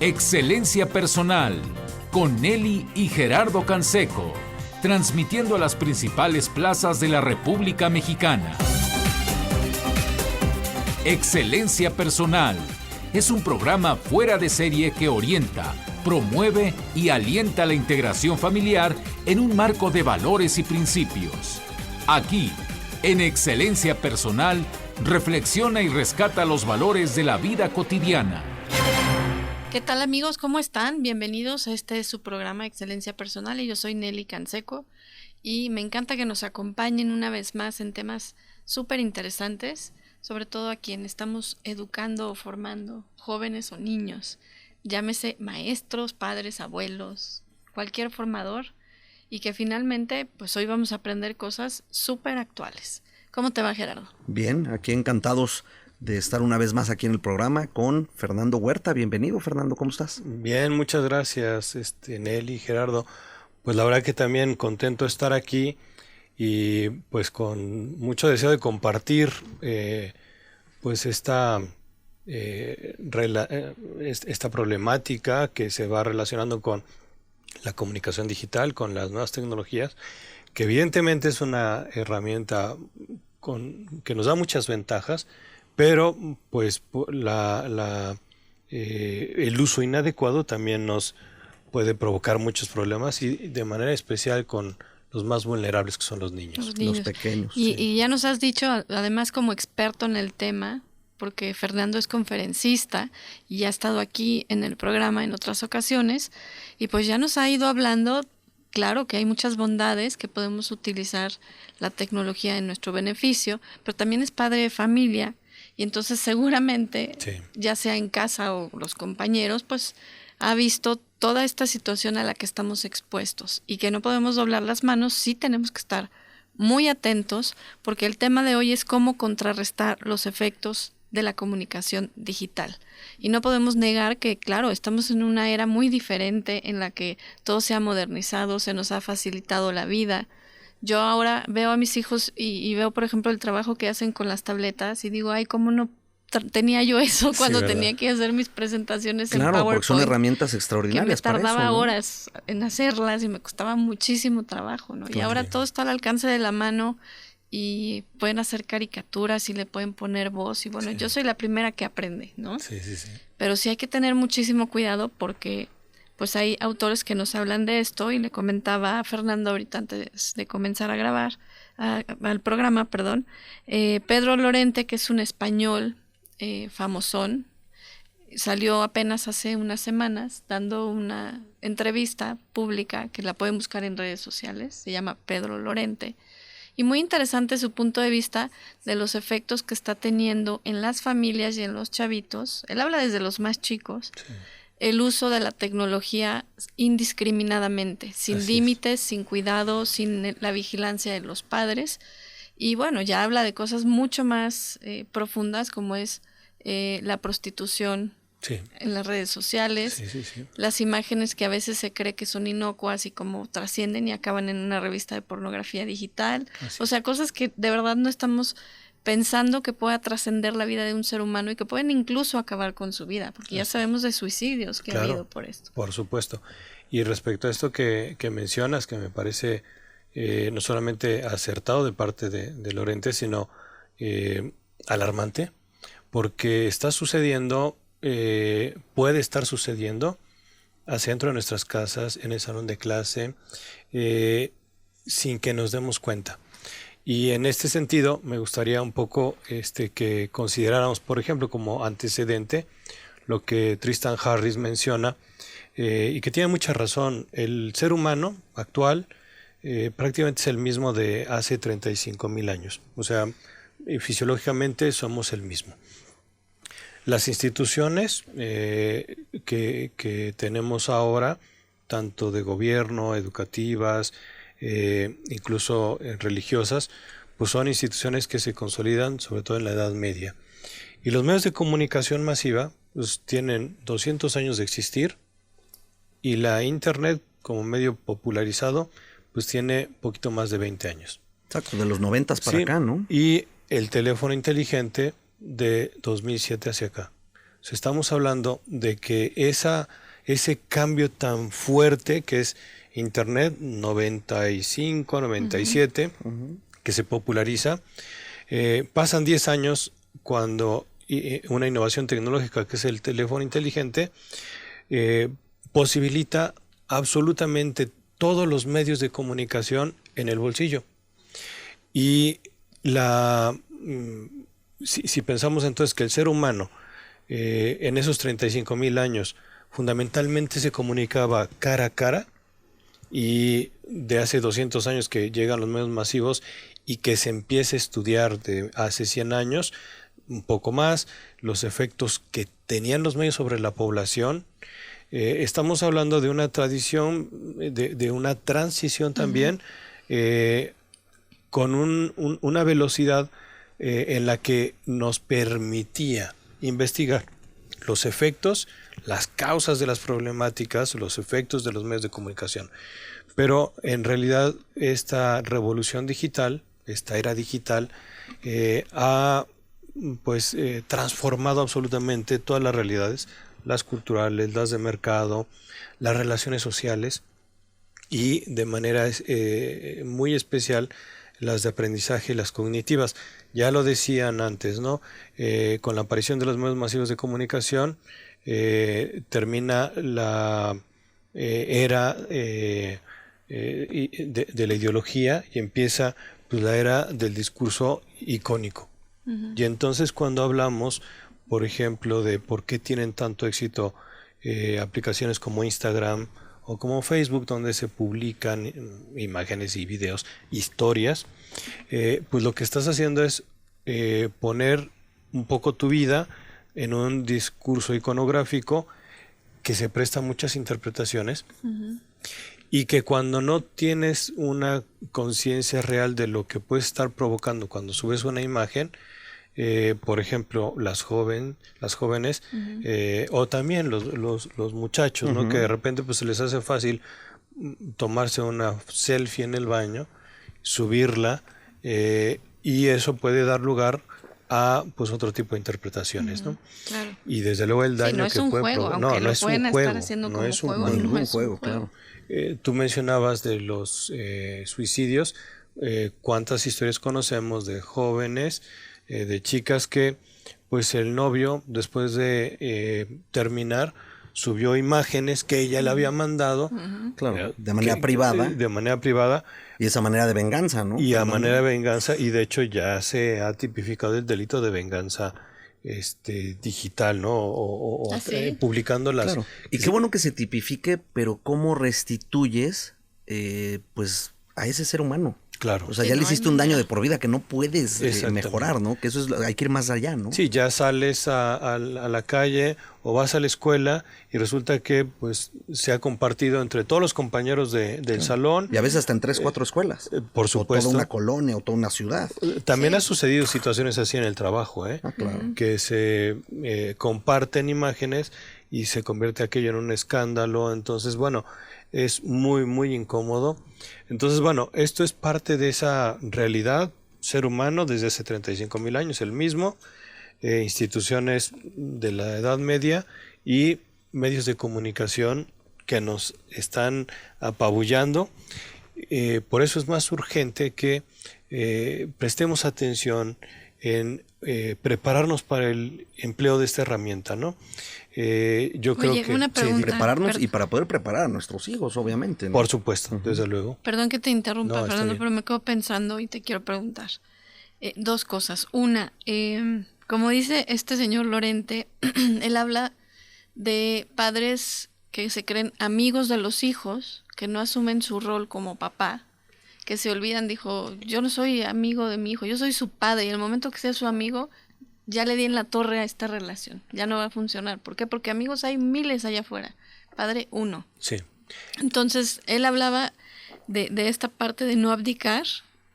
Excelencia Personal, con Nelly y Gerardo Canseco, transmitiendo a las principales plazas de la República Mexicana. Excelencia Personal es un programa fuera de serie que orienta, promueve y alienta la integración familiar en un marco de valores y principios. Aquí, en Excelencia Personal, reflexiona y rescata los valores de la vida cotidiana. ¿Qué tal, amigos? ¿Cómo están? Bienvenidos a este su programa Excelencia Personal y yo soy Nelly Canseco y me encanta que nos acompañen una vez más en temas súper interesantes, sobre todo a quien estamos educando o formando, jóvenes o niños, llámese maestros, padres, abuelos, cualquier formador, y que finalmente pues hoy vamos a aprender cosas súper actuales. ¿Cómo te va, Gerardo? Bien, aquí encantados de estar una vez más aquí en el programa con Fernando Huerta. Bienvenido, Fernando, ¿cómo estás? Bien, muchas gracias, Nelly, Gerardo. Pues la verdad que también contento de estar aquí y pues con mucho deseo de compartir pues esta problemática que se va relacionando con la comunicación digital, con las nuevas tecnologías, que evidentemente es una herramienta que nos da muchas ventajas, pero pues el uso inadecuado también nos puede provocar muchos problemas y de manera especial con los más vulnerables, que son los niños. Los pequeños. Y ya nos has dicho, además como experto en el tema, porque Fernando es conferencista y ha estado aquí en el programa en otras ocasiones, y pues ya nos ha ido hablando, claro que hay muchas bondades que podemos utilizar la tecnología en nuestro beneficio, pero también es padre de familia. Y entonces seguramente, sí, ya sea en casa o los compañeros, pues ha visto toda esta situación a la que estamos expuestos y que no podemos doblar las manos, sí tenemos que estar muy atentos porque el tema de hoy es cómo contrarrestar los efectos de la comunicación digital. Y no podemos negar que, claro, estamos en una era muy diferente en la que todo se ha modernizado, se nos ha facilitado la vida. Yo ahora veo a mis hijos y veo, por ejemplo, el trabajo que hacen con las tabletas y digo, ay, ¿cómo no tenía yo eso cuando tenía que hacer mis presentaciones en PowerPoint? Claro, porque son herramientas extraordinarias que me tardaba para eso, ¿no? horas en hacerlas y me costaba muchísimo trabajo, ¿no? Claro. Y ahora todo está al alcance de la mano y pueden hacer caricaturas y le pueden poner voz y bueno, sí, yo soy la primera que aprende, ¿no? Sí. Pero sí hay que tener muchísimo cuidado porque pues hay autores que nos hablan de esto y le comentaba a Fernando ahorita antes de comenzar a grabar al programa, Pedro Lorente, que es un español famosón, salió apenas hace unas semanas dando una entrevista pública que la pueden buscar en redes sociales, se llama Pedro Lorente, y muy interesante su punto de vista de los efectos que está teniendo en las familias y en los chavitos. Él habla desde los más chicos. Sí. El uso de la tecnología indiscriminadamente, sin límites, sin cuidado, sin la vigilancia de los padres. Y bueno, ya habla de cosas mucho más profundas como es la prostitución en las redes sociales, las imágenes que a veces se cree que son inocuas y como trascienden y acaban en una revista de pornografía digital. O sea, cosas que de verdad no estamos pensando que pueda trascender la vida de un ser humano y que pueden incluso acabar con su vida, porque ya sabemos de suicidios que ha habido por esto. Por supuesto. Y respecto a esto que mencionas, que me parece no solamente acertado de parte de Lorente, sino alarmante, porque está sucediendo, puede estar sucediendo hacia dentro de nuestras casas, en el salón de clase, sin que nos demos cuenta. Y en este sentido me gustaría un poco que consideráramos, por ejemplo, como antecedente lo que Tristan Harris menciona y que tiene mucha razón. El ser humano actual prácticamente es el mismo de hace 35,000 años. O sea, fisiológicamente somos el mismo. Las instituciones que tenemos ahora, tanto de gobierno, educativas, incluso religiosas, pues son instituciones que se consolidan sobre todo en la Edad Media. Y los medios de comunicación masiva pues tienen 200 años de existir y la Internet como medio popularizado pues tiene poquito más de 20 años. Exacto, de los 90 para acá, ¿no? Y el teléfono inteligente de 2007 hacia acá. Estamos hablando de que ese cambio tan fuerte que es Internet 95, 97, que se populariza, pasan 10 años cuando una innovación tecnológica que es el teléfono inteligente posibilita absolutamente todos los medios de comunicación en el bolsillo. Y si pensamos entonces que el ser humano en esos 35,000 años fundamentalmente se comunicaba cara a cara, y de hace 200 años que llegan los medios masivos y que se empieza a estudiar de hace 100 años, un poco más, los efectos que tenían los medios sobre la población, estamos hablando de una tradición, de una transición también, con una velocidad en la que nos permitía investigar los efectos, las causas de las problemáticas, los efectos de los medios de comunicación. Pero en realidad esta revolución digital, esta era digital, ha transformado absolutamente todas las realidades, las culturales, las de mercado, las relaciones sociales y de manera muy especial las de aprendizaje y las cognitivas. Ya lo decían antes, ¿no? Con la aparición de los medios masivos de comunicación termina la era de la ideología y empieza pues, la era del discurso icónico. Y entonces cuando hablamos, por ejemplo, de por qué tienen tanto éxito aplicaciones como Instagram o como Facebook, donde se publican imágenes y videos, historias, pues lo que estás haciendo es poner un poco tu vida en un discurso iconográfico que se presta a muchas interpretaciones y que cuando no tienes una conciencia real de lo que puedes estar provocando cuando subes una imagen, por ejemplo, las jóvenes o también los muchachos, ¿no? Que de repente pues se les hace fácil tomarse una selfie en el baño, subirla, y eso puede dar lugar a pues otro tipo de interpretaciones, ¿no? Claro. Y desde luego el daño que puede provocar. No, no es un juego. No es un juego, claro. Tú mencionabas de los suicidios. ¿Cuántas historias conocemos de jóvenes, de chicas que pues el novio después de terminar subió imágenes que ella le había mandado, claro, de manera privada. De manera privada. Y esa manera de venganza, ¿no? Y a manera de venganza, y de hecho ya se ha tipificado el delito de venganza digital, ¿no? O publicando las... Claro. Y qué bueno que se tipifique, pero ¿cómo restituyes pues a ese ser humano? Claro. O sea, ya le hiciste un daño de por vida que no puedes mejorar, ¿no? Que eso es, hay que ir más allá, ¿no? Sí, ya sales a la calle o vas a la escuela y resulta que pues se ha compartido entre todos los compañeros del salón. Y a veces hasta en 3, 4 escuelas. Por supuesto. O toda una colonia o toda una ciudad. También ha sucedido situaciones así en el trabajo, claro. Que se comparten imágenes y se convierte aquello en un escándalo. Entonces, bueno, es muy, muy incómodo. Entonces, bueno, esto es parte de esa realidad, ser humano desde hace 35,000 años, el mismo, instituciones de la Edad Media y medios de comunicación que nos están apabullando. Por eso es más urgente que prestemos atención en prepararnos para el empleo de esta herramienta, ¿no? Yo creo que una pregunta, prepararnos y para poder preparar a nuestros hijos, obviamente, ¿no? Por supuesto, desde luego. Perdón que te interrumpa, No, Fernando, pero me quedo pensando y te quiero preguntar 2 cosas. Una, como dice este señor Lorente, él habla de padres que se creen amigos de los hijos, que no asumen su rol como papá, que se olvidan, dijo, yo no soy amigo de mi hijo, yo soy su padre, y en el momento que sea su amigo, ya le di en la torre a esta relación, ya no va a funcionar. ¿Por qué? Porque amigos hay miles allá afuera, padre uno. Sí. Entonces, él hablaba de esta parte de no abdicar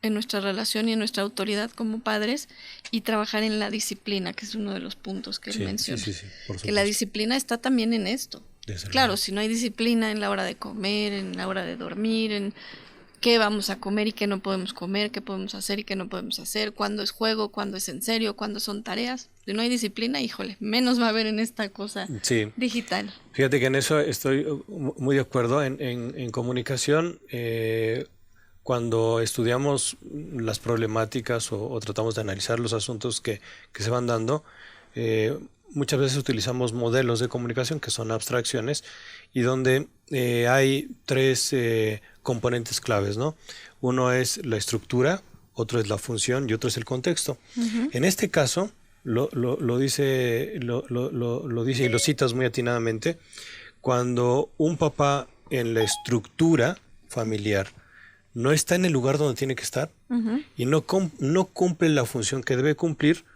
en nuestra relación y en nuestra autoridad como padres y trabajar en la disciplina, que es uno de los puntos que él menciona. Sí, por que la disciplina está también en esto. Desde claro, luego. si no hay disciplina en la hora de comer, en la hora de dormir, qué vamos a comer y qué no podemos comer, qué podemos hacer y qué no podemos hacer, cuándo es juego, cuándo es en serio, cuándo son tareas. Si no hay disciplina, híjole, menos va a haber en esta cosa digital. Fíjate que en eso estoy muy de acuerdo. En comunicación, cuando estudiamos las problemáticas o tratamos de analizar los asuntos que se van dando, muchas veces utilizamos modelos de comunicación que son abstracciones y donde hay tres componentes claves, ¿no? Uno es la estructura, otro es la función y otro es el contexto. En este caso, lo dice y lo citas muy atinadamente, cuando un papá en la estructura familiar no está en el lugar donde tiene que estar y no cumple la función que debe cumplir,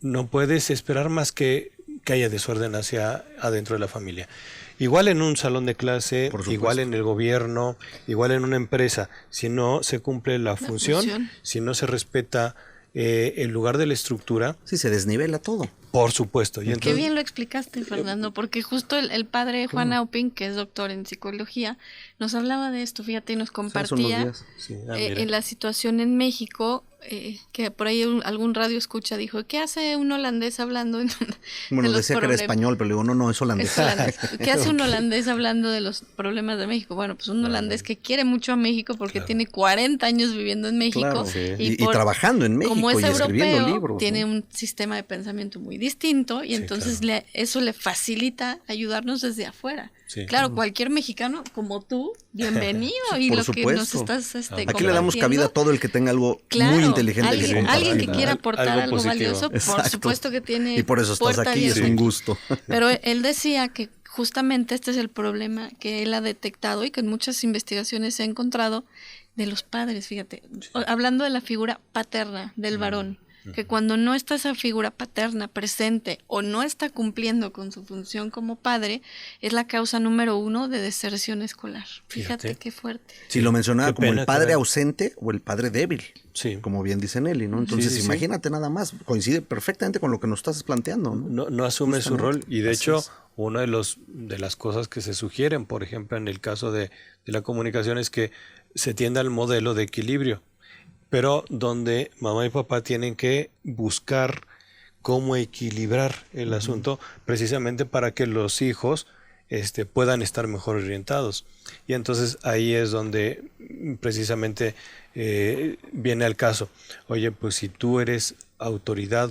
no puedes esperar más que haya desorden hacia adentro de la familia. Igual en un salón de clase, igual en el gobierno, igual en una empresa, si no se cumple la función, si no se respeta el lugar de la estructura. Sí, se desnivela todo. Por supuesto. Y entonces, qué bien lo explicaste, Fernando, porque justo el padre Juan Aupin, que es doctor en psicología, nos hablaba de esto, fíjate, y nos compartía en la situación en México, que por ahí algún radio escucha dijo, ¿qué hace un holandés hablando? Bueno, decía que era español, pero le digo, no, es holandés. ¿Qué hace un holandés hablando de los problemas de México? Bueno, pues un holandés que quiere mucho a México porque tiene 40 años viviendo en México y trabajando en México, como es y escribiendo europeo, libros. Tiene un sistema de pensamiento muy distinto y entonces eso le facilita ayudarnos desde afuera. Claro, cualquier mexicano como tú, bienvenido. Y por lo supuesto. Que nos estás aquí le damos cabida a todo el que tenga algo muy inteligente alguien que quiera aportar algo valioso. Exacto. Por supuesto que tiene. Y por eso estás aquí, es un gusto. Pero él decía que justamente este es el problema que él ha detectado y que en muchas investigaciones se ha encontrado de los padres, fíjate, hablando de la figura paterna del varón, que cuando no está esa figura paterna presente o no está cumpliendo con su función como padre, es la causa número 1 de deserción escolar. Fíjate qué fuerte. Sí, lo mencionaba como el padre ausente o el padre débil, como bien dice Nelly, ¿no? Entonces imagínate nada más, coincide perfectamente con lo que nos estás planteando, ¿no? No asume su rol y de hecho una de las cosas que se sugieren, por ejemplo, en el caso de la comunicación es que se tienda al modelo de equilibrio, pero donde mamá y papá tienen que buscar cómo equilibrar el asunto precisamente para que los hijos puedan estar mejor orientados. Y entonces ahí es donde precisamente viene al caso. Oye, pues si tú eres autoridad,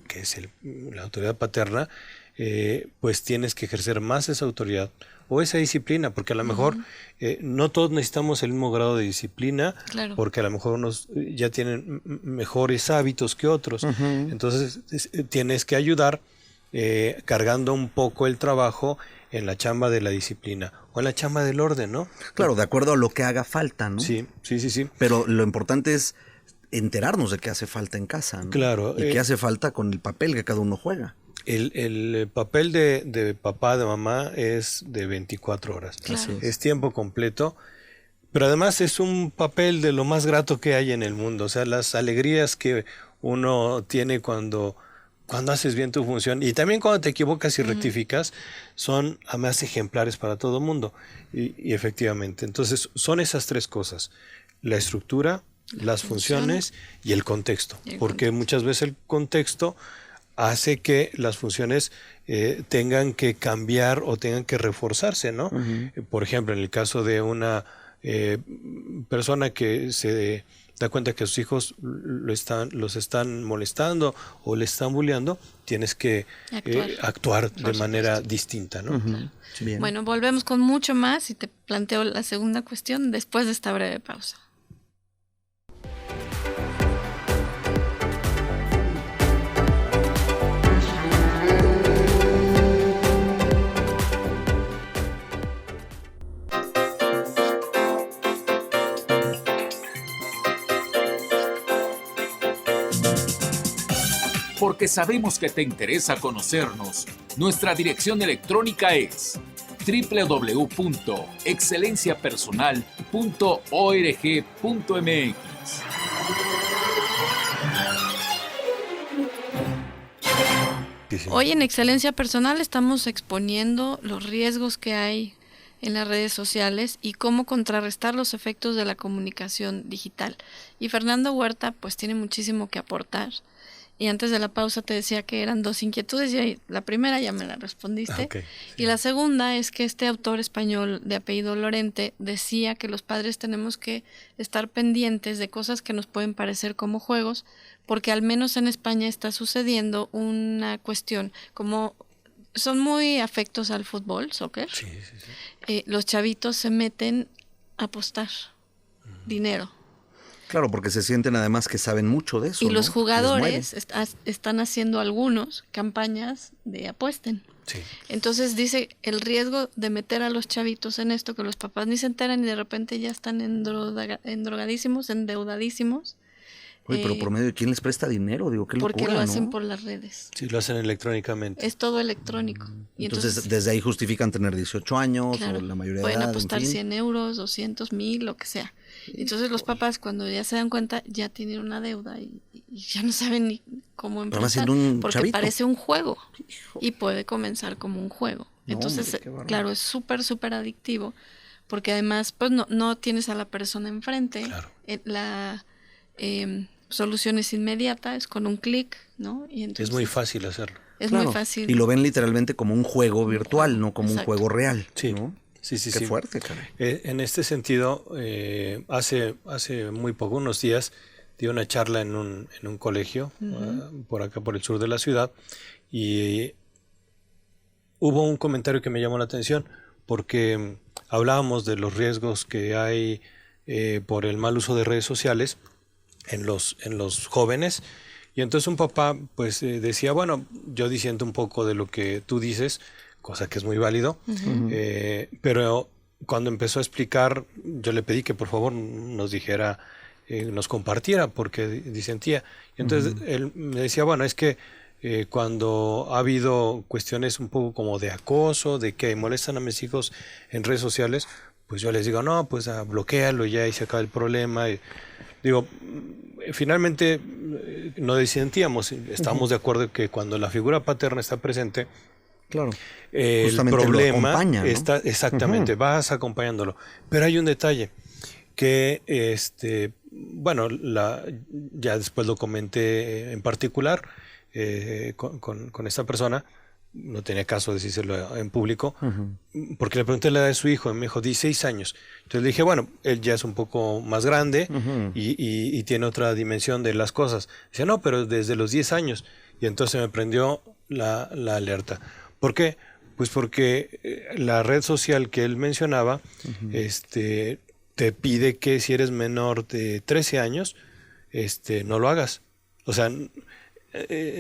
que es la autoridad paterna, pues tienes que ejercer más esa autoridad o esa disciplina, porque a lo mejor no todos necesitamos el mismo grado de disciplina, porque a lo mejor unos ya tienen mejores hábitos que otros. Entonces tienes que ayudar cargando un poco el trabajo en la chamba de la disciplina o en la chamba del orden, ¿no? Claro, de acuerdo a lo que haga falta, ¿no? Sí. Pero lo importante es enterarnos de qué hace falta en casa, ¿no? Claro. Y qué hace falta con el papel que cada uno juega. El papel de papá, de mamá es de 24 horas. Claro. Es tiempo completo, pero además es un papel de lo más grato que hay en el mundo. O sea, las alegrías que uno tiene cuando haces bien tu función y también cuando te equivocas y rectificas son además ejemplares para todo el mundo. Y efectivamente, entonces son esas tres cosas: la estructura, las funciones y el contexto. Porque muchas veces el contexto hace que las funciones tengan que cambiar o tengan que reforzarse, ¿no? Por ejemplo, en el caso de una persona que se da cuenta que sus hijos los están molestando o le están bulleando, tienes que actuar de manera distinta, ¿no? Bien. Bueno, volvemos con mucho más y te planteo la segunda cuestión después de esta breve pausa. Porque sabemos que te interesa conocernos, nuestra dirección electrónica es www.excelenciapersonal.org.mx. Hoy en Excelencia Personal estamos exponiendo los riesgos que hay en las redes sociales y cómo contrarrestar los efectos de la comunicación digital. Y Fernando Huerta pues tiene muchísimo que aportar. Y antes de la pausa te decía que eran 2 inquietudes y la primera ya me la respondiste. Okay, sí. Y la segunda es que este autor español de apellido Lorente decía que los padres tenemos que estar pendientes de cosas que nos pueden parecer como juegos, porque al menos en España está sucediendo una cuestión, como son muy afectos al fútbol, soccer, sí. Los chavitos se meten a apostar dinero. Claro, porque se sienten además que saben mucho de eso. Y los jugadores están haciendo algunos campañas de apuesten. Sí. Entonces dice el riesgo de meter a los chavitos en esto, que los papás ni se enteran y de repente ya están endrogadísimos, endeudadísimos. Oye, pero por medio de quién les presta dinero, digo, qué locura, porque lo hacen por las redes. Sí, lo hacen electrónicamente. Es todo electrónico. Y entonces desde ahí justifican tener 18 años, claro, o la mayoría de edad. Pueden apostar 100 euros, 200, 1000, lo que sea. Entonces los papás cuando ya se dan cuenta ya tienen una deuda y ya no saben ni cómo empezar, porque chavito. Parece un juego y puede comenzar como un juego. Entonces, claro, es súper adictivo, porque además pues no tienes a la persona enfrente. Claro. La solución es inmediata, es con un clic, ¿no? Y entonces, es muy fácil hacerlo. Es muy fácil. Y lo ven literalmente como un juego virtual, no como un juego real. Sí. ¿no? Sí. Qué fuerte, cara. En este sentido, hace muy poco, unos días, di una charla en un colegio, por acá, por el sur de la ciudad, y hubo un comentario que me llamó la atención, porque hablábamos de los riesgos que hay por el mal uso de redes sociales en los jóvenes, y entonces un papá pues decía, bueno, yo disiento un poco de lo que tú dices, cosa que es muy válido, pero cuando empezó a explicar, yo le pedí que por favor nos dijera, nos compartiera, porque disentía. Y entonces él me decía, bueno, es que cuando ha habido cuestiones un poco como de acoso, de que molestan a mis hijos en redes sociales, pues yo les digo, no, pues bloquéalo ya y se acaba el problema. Y digo, finalmente no disentíamos, estamos de acuerdo que cuando la figura paterna está presente, claro, el problema ¿no? está exactamente, vas acompañándolo. Pero hay un detalle que bueno, ya después lo comenté en particular con esta persona, no tenía caso de decírselo en público, porque le pregunté la edad de su hijo y me dijo 16 años. Entonces le dije, bueno, él ya es un poco más grande y tiene otra dimensión de las cosas. Dice, no, pero desde los 10 años. Y entonces me prendió la alerta. ¿Por qué? Pues porque la red social que él mencionaba te pide que si eres menor de 13 años, no lo hagas. O sea,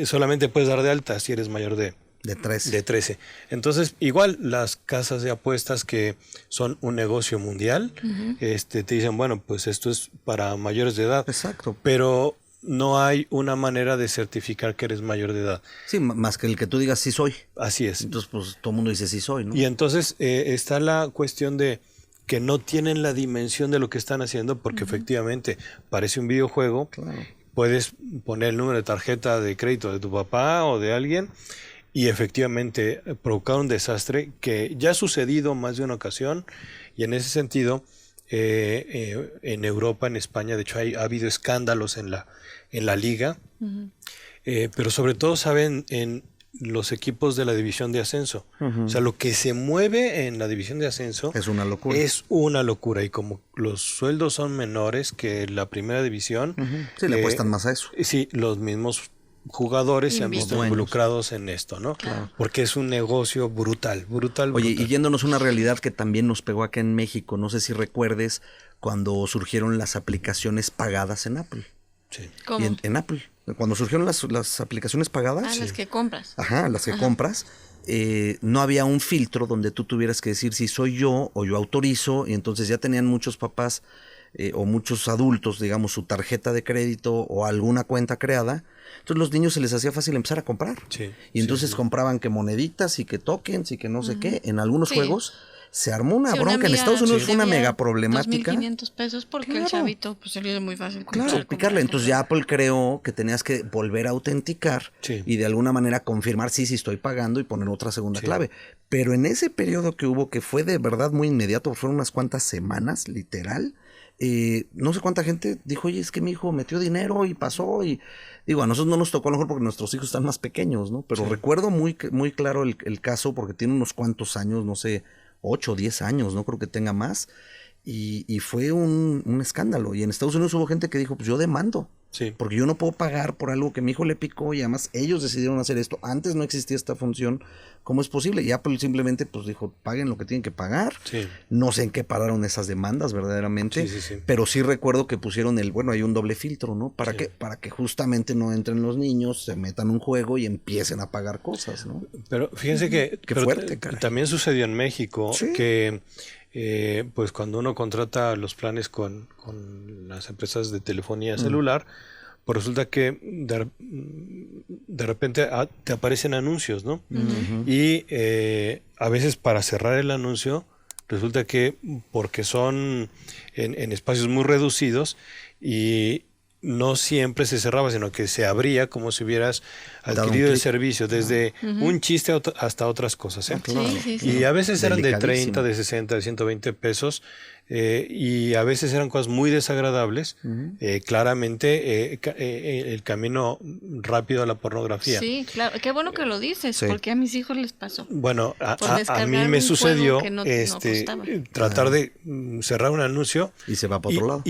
solamente puedes dar de alta si eres mayor de 13. Entonces, igual las casas de apuestas que son un negocio mundial, te dicen, bueno, pues esto es para mayores de edad. Exacto. Pero no hay una manera de certificar que eres mayor de edad. Sí, más que el que tú digas sí soy. Así es. Entonces, pues todo el mundo dice sí soy, ¿no? Y entonces está la cuestión de que no tienen la dimensión de lo que están haciendo, porque efectivamente parece un videojuego. Claro. Puedes poner el número de tarjeta de crédito de tu papá o de alguien y efectivamente provocar un desastre que ya ha sucedido más de una ocasión, y en ese sentido en Europa, en España, de hecho ha habido escándalos en la liga, pero sobre todo saben en los equipos de la división de ascenso. O sea, lo que se mueve en la división de ascenso es una locura. Es una locura, y como los sueldos son menores que la primera división, sí, le apuestan más a eso. Sí, los mismos jugadores se han visto involucrados en esto, ¿no? Claro. Porque es un negocio brutal. Oye, y yéndonos a una realidad que también nos pegó acá en México, no sé si recuerdes cuando surgieron las aplicaciones pagadas en Apple. Sí. ¿Cómo? Y en Apple, cuando surgieron las aplicaciones pagadas. Las que compras. Ajá, las que compras. No había un filtro donde tú tuvieras que decir si soy yo o yo autorizo, y entonces ya tenían muchos papás o muchos adultos, digamos, su tarjeta de crédito o alguna cuenta creada. Entonces los niños se les hacía fácil empezar a comprar. Sí, y entonces compraban que moneditas y que tokens y que no sé qué en algunos juegos. se armó una Sí, bronca. En Estados Unidos fue una debía mega problemática. 2.500 pesos porque el chavito pues se le dio muy fácil Claro, picarle. Entonces ya Apple creó que tenías que volver a autenticar y de alguna manera confirmar sí estoy pagando y poner otra segunda clave. Pero en ese periodo que hubo, que fue de verdad muy inmediato, fueron unas cuantas semanas, literal, no sé cuánta gente dijo, oye, es que mi hijo metió dinero y pasó, y digo, a nosotros no nos tocó a lo mejor porque nuestros hijos están más pequeños, ¿no? Pero recuerdo muy, muy claro el caso porque tiene unos cuantos años, no sé, 8 o 10 años, no creo que tenga más, y fue un escándalo. Y en Estados Unidos hubo gente que dijo, pues yo demando. Porque yo no puedo pagar por algo que mi hijo le picó y además ellos decidieron hacer esto. Antes no existía esta función. ¿Cómo es posible? Y Apple simplemente pues dijo, paguen lo que tienen que pagar. No sé en qué pararon esas demandas verdaderamente. Pero sí recuerdo que pusieron hay un doble filtro, ¿no? Para que justamente no entren los niños, se metan un juego y empiecen a pagar cosas, ¿no? Pero fíjense que Qué fuerte, caray. También sucedió en México que pues cuando uno contrata los planes con las empresas de telefonía celular, pues resulta que de repente te aparecen anuncios, ¿no? Y a veces para cerrar el anuncio resulta que porque son en espacios muy reducidos y no siempre se cerraba, sino que se abría como si hubieras adquirido el servicio, desde un chiste hasta otras cosas. Y a veces eran de 30, de 60, de 120 pesos, y a veces eran cosas muy desagradables. Claramente el camino rápido a la pornografía. Sí, claro. Qué bueno que lo dices, porque a mis hijos les pasó. Bueno, a mí me sucedió tratar de cerrar un anuncio y se va para otro lado.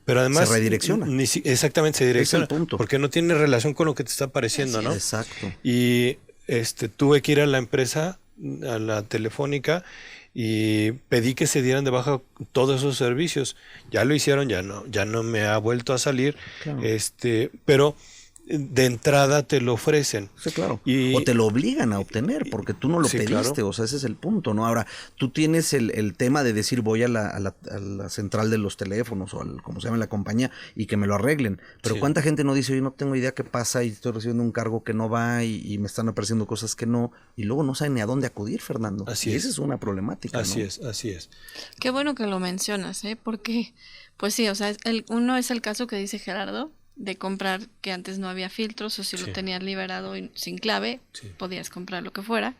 Pero además se redirecciona. Exactamente, se direcciona. Es el punto. Porque no tiene relación con lo que te está apareciendo, ¿no? Exacto. Y tuve que ir a la empresa, a la telefónica, y pedí que se dieran de baja todos esos servicios. Ya lo hicieron, ya no me ha vuelto a salir. Claro. Pero de entrada te lo ofrecen. Sí, claro. O te lo obligan a obtener porque tú no lo pediste, claro. O sea, ese es el punto, ¿no? Ahora, tú tienes el tema de decir voy a la central de los teléfonos o como se llama la compañía y que me lo arreglen. Pero ¿cuánta gente no dice, oye, no tengo idea qué pasa y estoy recibiendo un cargo que no va y me están apareciendo cosas que no, y luego no saben ni a dónde acudir, Fernando? Así es. Esa es una problemática, Así ¿no? Así es. Qué bueno que lo mencionas, porque, pues sí, o sea, uno es el caso que dice Gerardo, de comprar que antes no había filtros o si lo tenías liberado sin clave, podías comprar lo que fuera.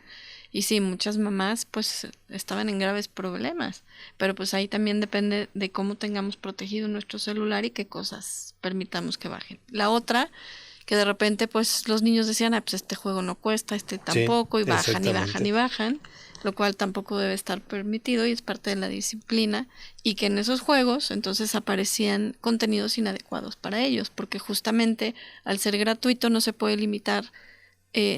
Y sí, muchas mamás pues estaban en graves problemas, pero pues ahí también depende de cómo tengamos protegido nuestro celular y qué cosas permitamos que bajen. La otra, que de repente pues los niños decían, pues este juego no cuesta, este tampoco, y bajan y bajan y bajan, lo cual tampoco debe estar permitido y es parte de la disciplina, y que en esos juegos entonces aparecían contenidos inadecuados para ellos, porque justamente al ser gratuito no se puede limitar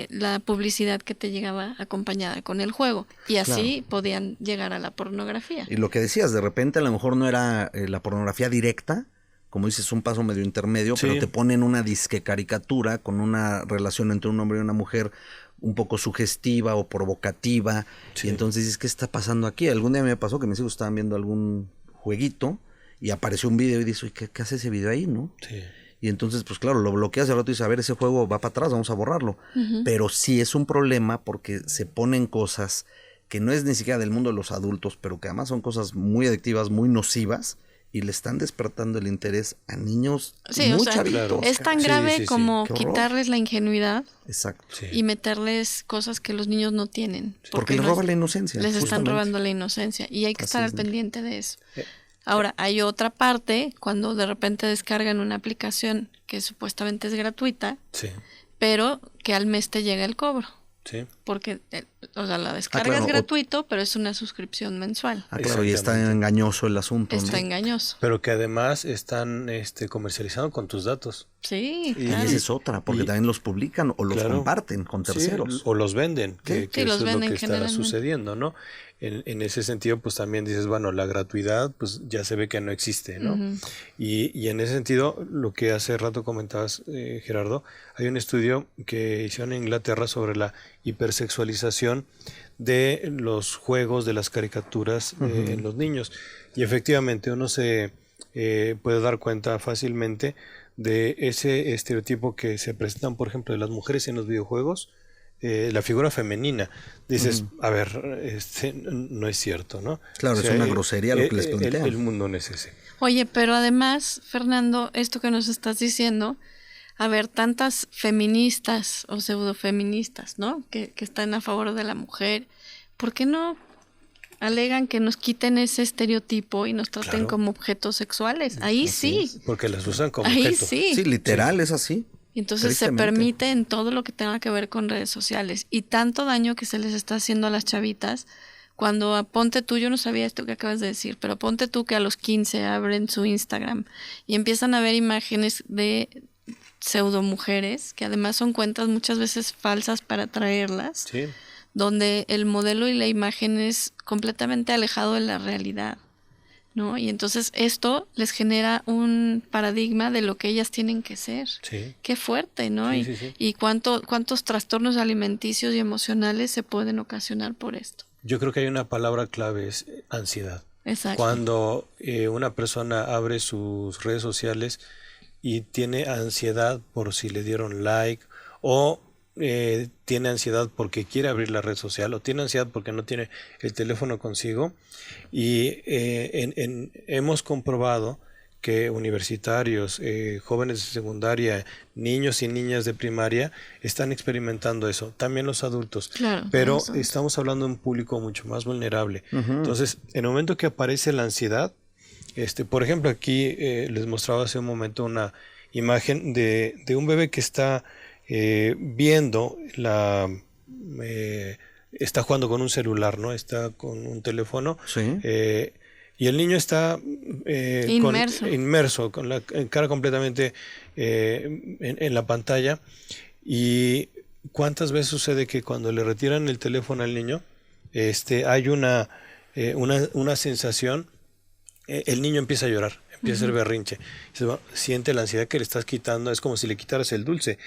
la publicidad que te llegaba acompañada con el juego, y así podían llegar a la pornografía. Y lo que decías, de repente a lo mejor no era la pornografía directa, como dices, un paso medio intermedio, pero te ponen una disque caricatura con una relación entre un hombre y una mujer un poco sugestiva o provocativa, y entonces dices, ¿qué está pasando aquí? Algún día me pasó que mis hijos estaban viendo algún jueguito y apareció un video y dices, ¿qué hace ese video ahí, no? Y entonces, pues claro, lo bloqueas y al rato dices, a ver, ese juego va para atrás, vamos a borrarlo. Pero sí es un problema porque se ponen cosas que no es ni siquiera del mundo de los adultos, pero que además son cosas muy adictivas, muy nocivas, y le están despertando el interés a niños muy chavitos. Es tan grave como quitarles la ingenuidad. Exacto. Y meterles cosas que los niños no tienen. Porque les roban la inocencia. Les están robando la inocencia y hay que estar al pendiente de eso. Ahora, hay otra parte, cuando de repente descargan una aplicación que supuestamente es gratuita, pero que al mes te llega el cobro. Porque, o sea, la descarga es gratuito, pero es una suscripción mensual. Claro, y está engañoso el asunto. Está engañoso. Pero que además están comercializando con tus datos. Sí, y esa es otra, porque también los publican o los comparten con terceros. O los venden, que los eso venden es lo que estará sucediendo, ¿no? En ese sentido, pues también dices, bueno, la gratuidad, pues ya se ve que no existe, ¿no? Y en ese sentido, lo que hace rato comentabas, Gerardo, hay un estudio que hicieron en Inglaterra sobre la hipersexualización de los juegos, de las caricaturas en los niños. Y efectivamente uno se puede dar cuenta fácilmente de ese estereotipo que se presentan, por ejemplo, de las mujeres en los videojuegos, la figura femenina. Dices, a ver, no es cierto, ¿no? Claro, o sea, es una grosería lo que les plantean. El mundo no es ese. Oye, pero además, Fernando, esto que nos estás diciendo, a ver, tantas feministas o pseudofeministas, ¿no? Que están a favor de la mujer, ¿por qué no alegan que nos quiten ese estereotipo y nos traten como objetos sexuales? Ahí sí. Porque las usan como ahí objeto. sí. Sí, literal, es así. Y entonces se permite en todo lo que tenga que ver con redes sociales. Y tanto daño que se les está haciendo a las chavitas, cuando ponte tú, yo no sabía esto que acabas de decir, pero ponte tú que a los 15 abren su Instagram y empiezan a ver imágenes de pseudo mujeres, que además son cuentas muchas veces falsas para atraerlas, donde el modelo y la imagen es completamente alejado de la realidad, ¿no? Y entonces esto les genera un paradigma de lo que ellas tienen que ser. Sí. Qué fuerte, ¿no? Sí, y cuántos trastornos alimenticios y emocionales se pueden ocasionar por esto. Yo creo que hay una palabra clave, es ansiedad. Exacto. Cuando una persona abre sus redes sociales y tiene ansiedad por si le dieron like, o tiene ansiedad porque quiere abrir la red social, o tiene ansiedad porque no tiene el teléfono consigo, y hemos comprobado que universitarios, jóvenes de secundaria, niños y niñas de primaria están experimentando eso, también los adultos, claro, pero estamos hablando de un público mucho más vulnerable. Entonces, en el momento que aparece la ansiedad, por ejemplo, aquí les mostraba hace un momento una imagen de un bebé que está viendo está jugando con un celular, ¿no? Está con un teléfono. Sí. Y el niño está inmerso, con la cara completamente en la pantalla. ¿Y cuántas veces sucede que cuando le retiran el teléfono al niño, hay una sensación, el niño empieza a llorar, empieza a hacer berrinche, siente la ansiedad que le estás quitando, es como si le quitaras el dulce.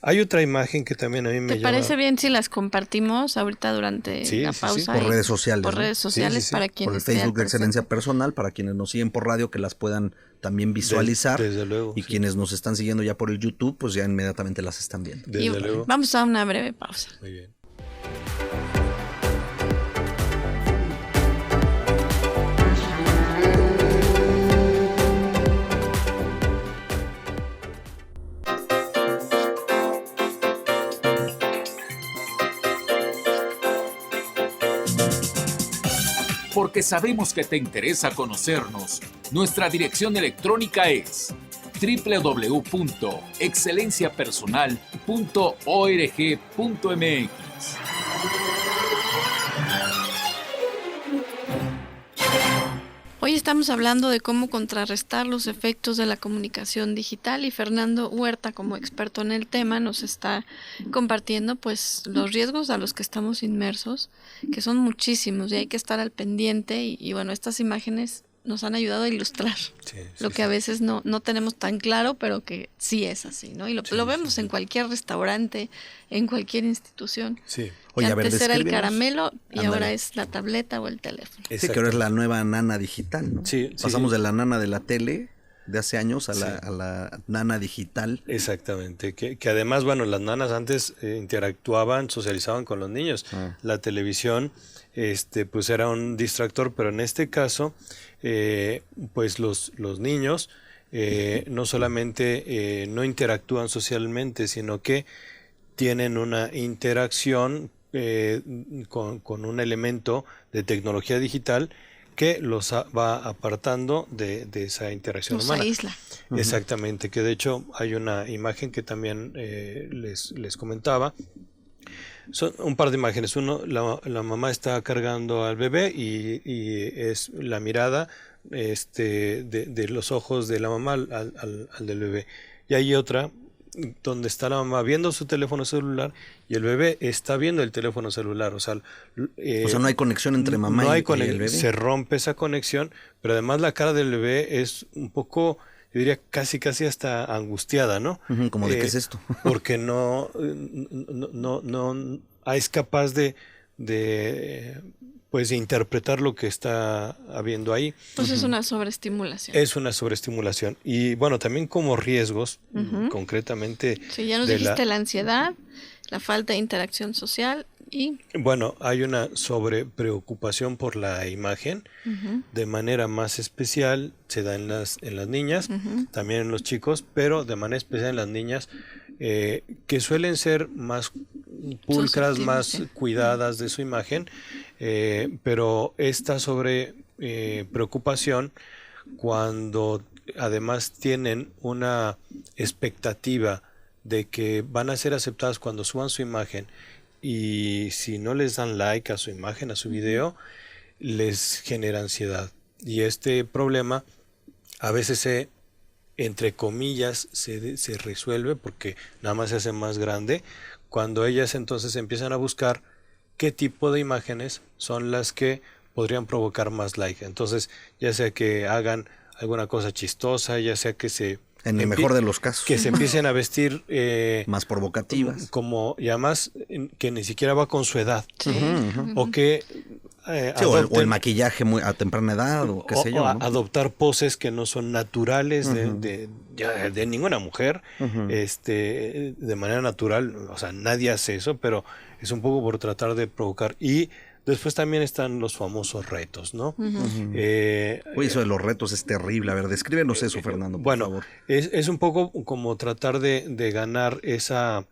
Hay otra imagen que también a mí me llama. ¿Te parece bien si las compartimos ahorita durante la pausa? Por redes sociales. Por redes sociales para quienes. Por el Facebook de Excelencia Personal, para quienes nos siguen por radio, que las puedan también visualizar. Desde luego. Y quienes nos están siguiendo ya por el YouTube, pues ya inmediatamente las están viendo. Desde luego. Vamos a una breve pausa. Muy bien. Porque sabemos que te interesa conocernos, nuestra dirección electrónica es www.excelenciapersonal.org.mx. Hoy estamos hablando de cómo contrarrestar los efectos de la comunicación digital y Fernando Huerta, como experto en el tema, nos está compartiendo pues los riesgos a los que estamos inmersos, que son muchísimos y hay que estar al pendiente y bueno, estas imágenes nos han ayudado a ilustrar lo que a veces no tenemos tan claro, pero que sí es así, ¿no? Y lo vemos en cualquier restaurante, en cualquier institución. Sí. Oye, antes era el caramelo y ahora es la tableta o el teléfono. Sí, que ahora es la nueva nana digital, ¿no? Sí. Pasamos de la nana de la tele de hace años a la nana digital. Exactamente, que además, bueno, las nanas antes interactuaban, socializaban con los niños. La televisión, pues era un distractor, pero en este caso, pues los niños no solamente no interactúan socialmente, sino que tienen una interacción con un elemento de tecnología digital que los va apartando de esa interacción humana. Los aísla. Exactamente, que de hecho hay una imagen que también les comentaba. Son un par de imágenes. Uno, la mamá está cargando al bebé y es la mirada de los ojos de la mamá al del bebé. Y hay otra donde está la mamá viendo su teléfono celular y el bebé está viendo el teléfono celular. O sea, no hay conexión entre mamá y el bebé. Se rompe esa conexión, pero además la cara del bebé es un poco, yo diría casi hasta angustiada, ¿no? Como de qué es esto. Porque no es capaz de interpretar lo que está habiendo ahí. Pues es una sobreestimulación. Es una sobreestimulación. Y bueno, también como riesgos, concretamente. Sí, ya nos dijiste la ansiedad, la falta de interacción social y... Bueno, hay una sobrepreocupación por la imagen, de manera más especial, se da en las niñas, también en los chicos, pero de manera especial en las niñas, que suelen ser más pulcras, más cuidadas de su imagen, pero esta preocupación, cuando además tienen una expectativa de que van a ser aceptadas cuando suban su imagen, y si no les dan like a su imagen, a su video, les genera ansiedad. Y este problema a veces entre comillas, se resuelve porque nada más se hace más grande cuando ellas entonces empiezan a buscar qué tipo de imágenes son las que podrían provocar más like. Entonces, ya sea que hagan alguna cosa chistosa, ya sea que en el mejor de los casos, que se empiecen a vestir más provocativas, y además que ni siquiera va con su edad, o que o el maquillaje muy a temprana edad, o qué sé yo, ¿no? Adoptar poses que no son naturales de ninguna mujer, de manera natural. O sea, nadie hace eso, pero es un poco por tratar de provocar. Y después también están los famosos retos, ¿no? Uy, eso de los retos es terrible. A ver, descríbenos eso, Fernando, por favor. Es un poco como tratar de ganar esa...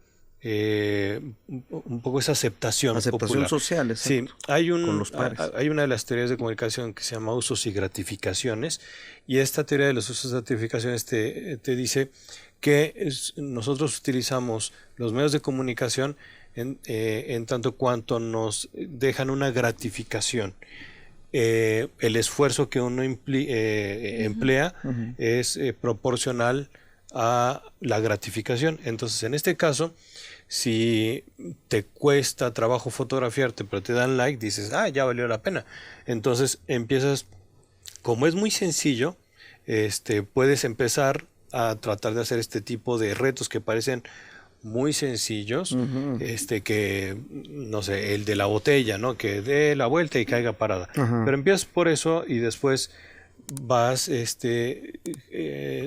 un poco esa aceptación popular. Social, sí, con los pares. Hay una de las teorías de comunicación que se llama usos y gratificaciones, y esta teoría de los usos y gratificaciones te dice que nosotros utilizamos los medios de comunicación en tanto cuanto nos dejan una gratificación. El esfuerzo que uno emplea es proporcional a la gratificación. Entonces, en este caso, si te cuesta trabajo fotografiarte, pero te dan like, dices, ya valió la pena. Entonces empiezas, como es muy sencillo, puedes empezar a tratar de hacer este tipo de retos que parecen muy sencillos, que, no sé, el de la botella, ¿no? Que dé la vuelta y caiga parada. Pero empiezas por eso y después vas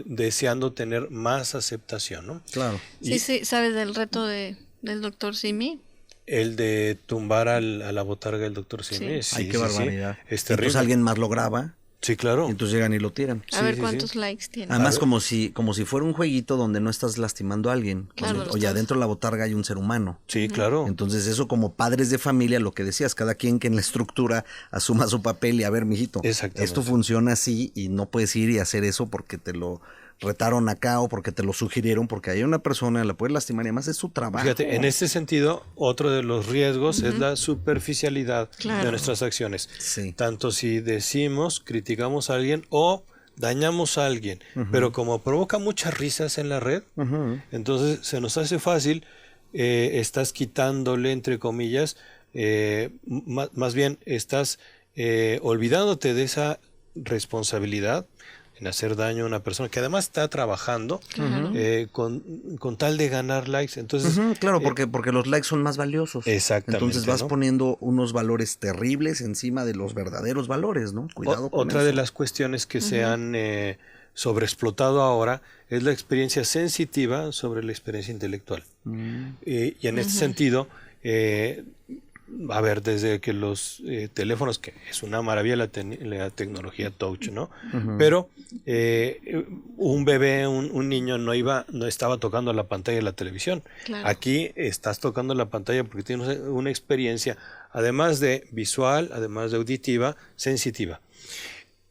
deseando tener más aceptación, ¿no? Claro. Sí, ¿sabes del reto del Dr. Simi? El de tumbar a la botarga del Dr. Simi. Sí. Ay, qué barbaridad. Es terrible. Entonces alguien más lo graba. Sí, claro. Y entonces llegan y lo tiran. A ver cuántos likes tiene. Además, como si fuera un jueguito donde no estás lastimando a alguien. Claro, oye, adentro de la botarga hay un ser humano. Sí, claro. Entonces, eso como padres de familia, lo que decías, cada quien que en la estructura asuma su papel y a ver, mijito, esto funciona así y no puedes ir y hacer eso porque te lo retaron acá o porque te lo sugirieron, porque hay una persona, la puedes lastimar y además es su trabajo. Fíjate, en este sentido, otro de los riesgos es la superficialidad de nuestras acciones. Sí. Tanto si decimos, criticamos a alguien o dañamos a alguien, pero como provoca muchas risas en la red, entonces se nos hace fácil, estás quitándole, entre comillas, más bien estás olvidándote de esa responsabilidad en hacer daño a una persona que además está trabajando con tal de ganar likes. Entonces, claro, porque los likes son más valiosos. Exactamente. Entonces vas poniendo unos valores terribles encima de los verdaderos valores, ¿no? Cuidado con otra eso. de las cuestiones que se han sobreexplotado ahora es la experiencia sensitiva sobre la experiencia intelectual. Y en este sentido, a ver, desde que los teléfonos, que es una maravilla la tecnología touch, ¿no? Pero un bebé, un niño no estaba tocando la pantalla de la televisión. Claro. Aquí estás tocando la pantalla porque tienes una experiencia, además de visual, además de auditiva, sensitiva.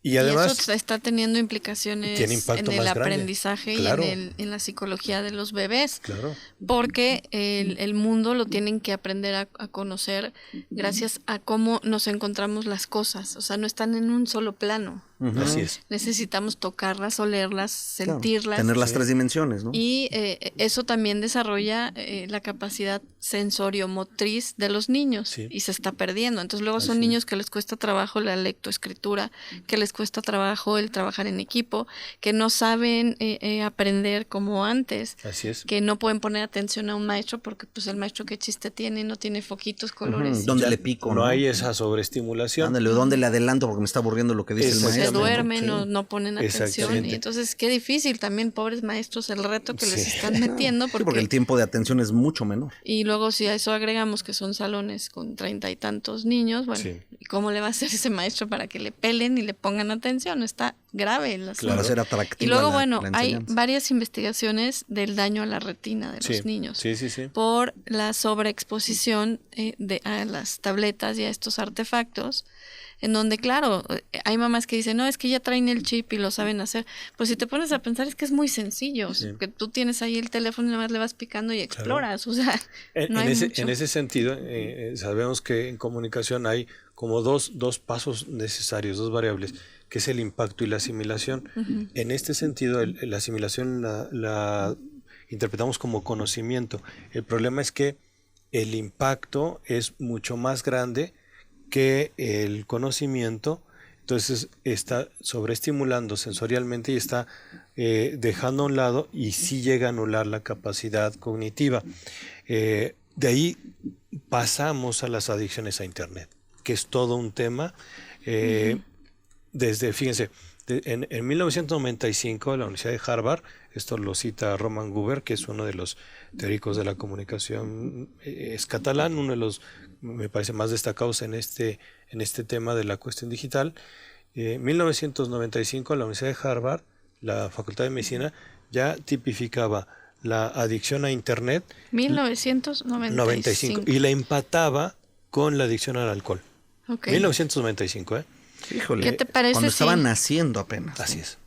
Y además eso está teniendo implicaciones en el aprendizaje y en la psicología de los bebés. Claro. Porque el mundo lo tienen que aprender a conocer gracias a cómo nos encontramos las cosas. O sea, no están en un solo plano. Así es. Necesitamos tocarlas, olerlas, sentirlas. Tener las tres dimensiones, ¿no? Y eso también desarrolla la capacidad sensorio-motriz de los niños. Sí. Y se está perdiendo. Entonces luego son niños que les cuesta trabajo la lectoescritura, que les cuesta trabajo el trabajar en equipo, que no saben aprender como antes. Así es. Que no pueden poner atención a un maestro porque pues el maestro qué chiste tiene, no tiene foquitos, colores. ¿Dónde le pico? No hay esa sobreestimulación. Ándale, ¿dónde le adelanto porque me está aburriendo lo que dice el maestro? se duermen, sí. no ponen atención. Y entonces qué difícil también, pobres maestros, el reto que les están metiendo. Porque el tiempo de atención es mucho menor. Y luego si a eso agregamos que son salones con 30 y tantos niños, bueno, ¿y cómo le va a hacer ese maestro para que le pelen y le pongan atención? Está grave el asunto. Para ser atractivo. Y luego, bueno, hay varias investigaciones del daño a la retina de los niños por la sobreexposición a las tabletas y a estos artefactos, en donde, claro, hay mamás que dicen, no, es que ya traen el chip y lo saben hacer. Pues si te pones a pensar, es que es muy sencillo. Que tú tienes ahí el teléfono y nada más le vas picando y exploras. O sea, en ese sentido, sabemos que en comunicación hay como dos pasos necesarios, dos variables, que es el impacto y la asimilación. En este sentido, la asimilación la interpretamos como conocimiento. El problema es que el impacto es mucho más grande que el conocimiento, entonces está sobreestimulando sensorialmente y está dejando a un lado y sí llega a anular la capacidad cognitiva. De ahí pasamos a las adicciones a Internet, que es todo un tema. Fíjense, en 1995 la Universidad de Harvard, esto lo cita Roman Gruber, que es uno de los teóricos de la comunicación, es catalán, uno de los, me parece, más destacados en este tema de la cuestión digital. 1995 la Universidad de Harvard, la Facultad de Medicina, ya tipificaba la adicción a Internet. 1995. Y la empataba con la adicción al alcohol. 1995, Híjole, ¿qué te parece cuando estaban naciendo apenas. Así es.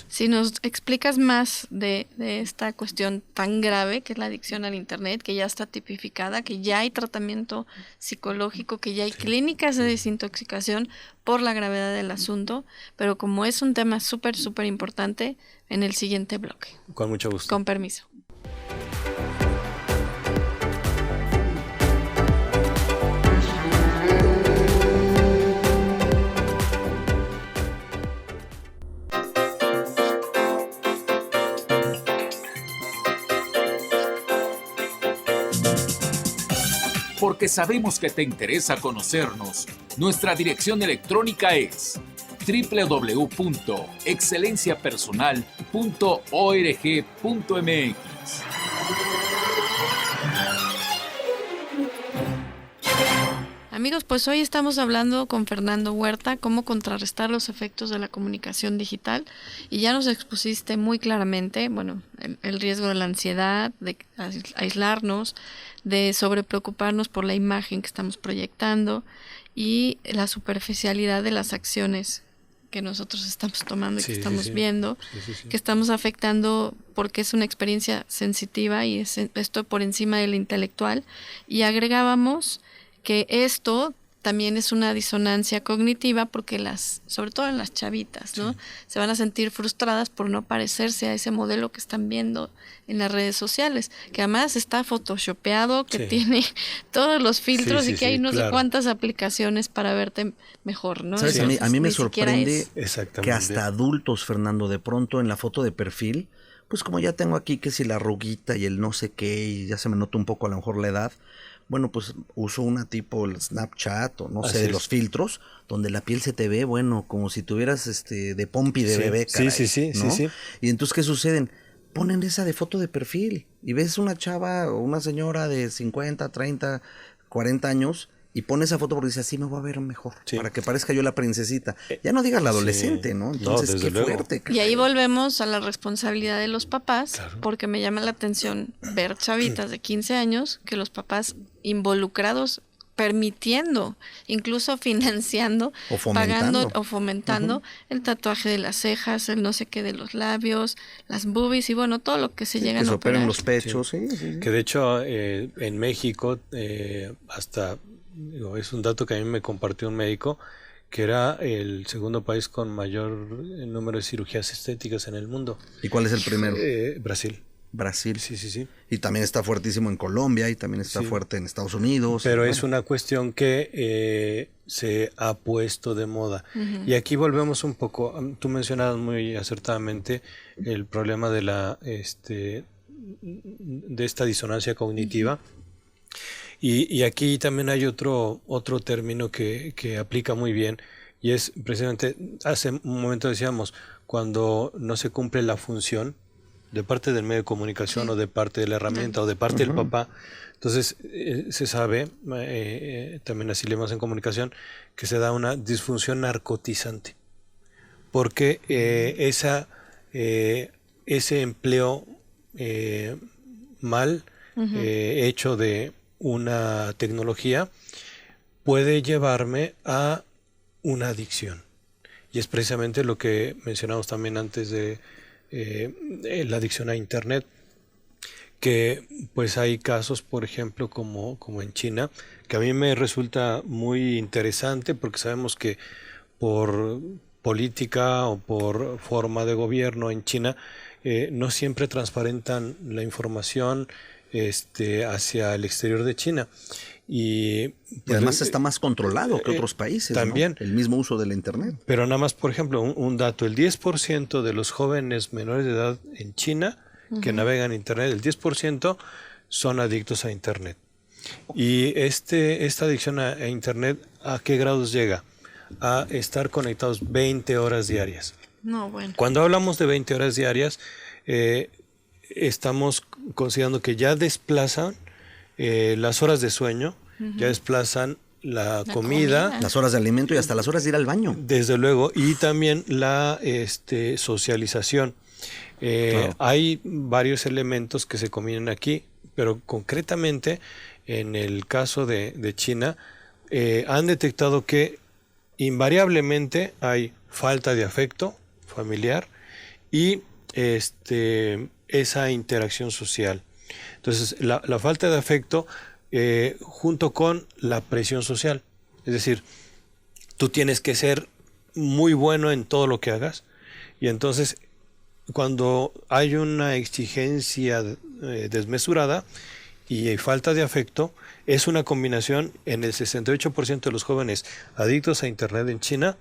Si nos explicas más de esta cuestión tan grave que es la adicción al Internet, que ya está tipificada, que ya hay tratamiento psicológico, que ya hay clínicas de desintoxicación por la gravedad del asunto, pero como es un tema súper, súper importante, en el siguiente bloque. Con mucho gusto. Con permiso. Porque sabemos que te interesa conocernos, nuestra dirección electrónica es www.excelenciapersonal.org.mx. Amigos, pues hoy estamos hablando con Fernando Huerta cómo contrarrestar los efectos de la comunicación digital y ya nos expusiste muy claramente, bueno, el riesgo de la ansiedad, de aislarnos, de sobrepreocuparnos por la imagen que estamos proyectando y la superficialidad de las acciones que nosotros estamos tomando y que estamos viendo, que estamos afectando porque es una experiencia sensitiva y esto por encima de la intelectual. Y agregábamos que esto también es una disonancia cognitiva porque sobre todo en las chavitas, ¿no? Se van a sentir frustradas por no parecerse a ese modelo que están viendo en las redes sociales, que además está photoshopeado, que tiene todos los filtros y que hay no sé cuántas aplicaciones para verte mejor, ¿no? ¿Sabes? Entonces, a mí me sorprende que hasta adultos, Fernando, de pronto en la foto de perfil, pues como ya tengo aquí que si la arruguita y el no sé qué y ya se me nota un poco a lo mejor la edad, bueno, pues uso una tipo el Snapchat o no sé, de los filtros, donde la piel se te ve, bueno, como si tuvieras de pompi de bebé, caray, ¿no? Sí. Y entonces, ¿qué suceden? Ponen esa de foto de perfil y ves una chava o una señora de 50, 30, 40 años y pone esa foto porque dice, así me voy a ver mejor, para que parezca yo la princesita. Ya no digas la adolescente, ¿no? Entonces, qué fuerte. Y ahí volvemos a la responsabilidad de los papás, porque me llama la atención ver chavitas de 15 años que los papás involucrados, permitiendo, incluso financiando, o fomentando. pagando o fomentando el tatuaje de las cejas, el no sé qué de los labios, las boobies y bueno, todo lo que se llegan a operar. Que los pechos, sí. Que de hecho en México hasta... es un dato que a mí me compartió un médico, que era el segundo país con mayor número de cirugías estéticas en el mundo. ¿Y cuál es el primero? Brasil. Sí. Y también está fuertísimo en Colombia y también está fuerte en Estados Unidos. Pero es una cuestión que se ha puesto de moda. Y aquí volvemos un poco, tú mencionabas muy acertadamente el problema de de esta disonancia cognitiva. Y aquí también hay otro término que aplica muy bien, y es precisamente, hace un momento decíamos, cuando no se cumple la función de parte del medio de comunicación o de parte de la herramienta o de parte del papá. Entonces se sabe, también así leemos en comunicación, que se da una disfunción narcotizante, porque ese empleo mal hecho de una tecnología puede llevarme a una adicción. Y es precisamente lo que mencionamos también antes de la adicción a Internet, que pues hay casos, por ejemplo, como en China, que a mí me resulta muy interesante porque sabemos que por política o por forma de gobierno en China no siempre transparentan la información hacia el exterior de China. Y pues, además está más controlado que otros países, también, ¿no? El mismo uso de la Internet. Pero nada más, por ejemplo, un dato, el 10% de los jóvenes menores de edad en China que navegan Internet, el 10% son adictos a Internet. Y esta adicción a Internet, ¿a qué grados llega? A estar conectados 20 horas diarias. No, bueno. Cuando hablamos de 20 horas diarias, estamos considerando que ya desplazan las horas de sueño, ya desplazan la comida, las horas de alimento y hasta las horas de ir al baño. Desde luego, y también la socialización. Claro. Hay varios elementos que se combinan aquí, pero concretamente en el caso de China han detectado que invariablemente hay falta de afecto familiar y esa interacción social. Entonces, la falta de afecto junto con la presión social. Es decir, tú tienes que ser muy bueno en todo lo que hagas y entonces cuando hay una exigencia desmesurada y hay falta de afecto, es una combinación en el 68% de los jóvenes adictos a Internet en China,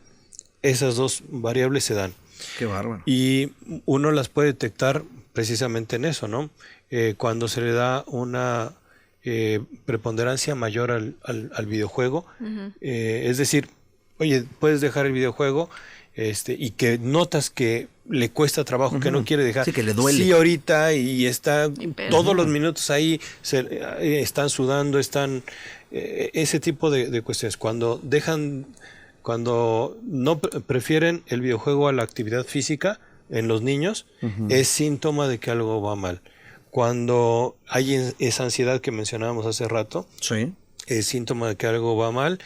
esas dos variables se dan. Qué bárbaro. Y uno las puede detectar precisamente en eso, ¿no? Cuando se le da una preponderancia mayor al videojuego, es decir, oye, puedes dejar el videojuego y que notas que le cuesta trabajo, que no quiere dejar. Sí, que le duele. Sí, ahorita y está todos los minutos ahí, están sudando, ese tipo de cuestiones. Cuando no prefieren el videojuego a la actividad física en los niños, es síntoma de que algo va mal. Cuando hay esa ansiedad que mencionábamos hace rato, sí, es síntoma de que algo va mal.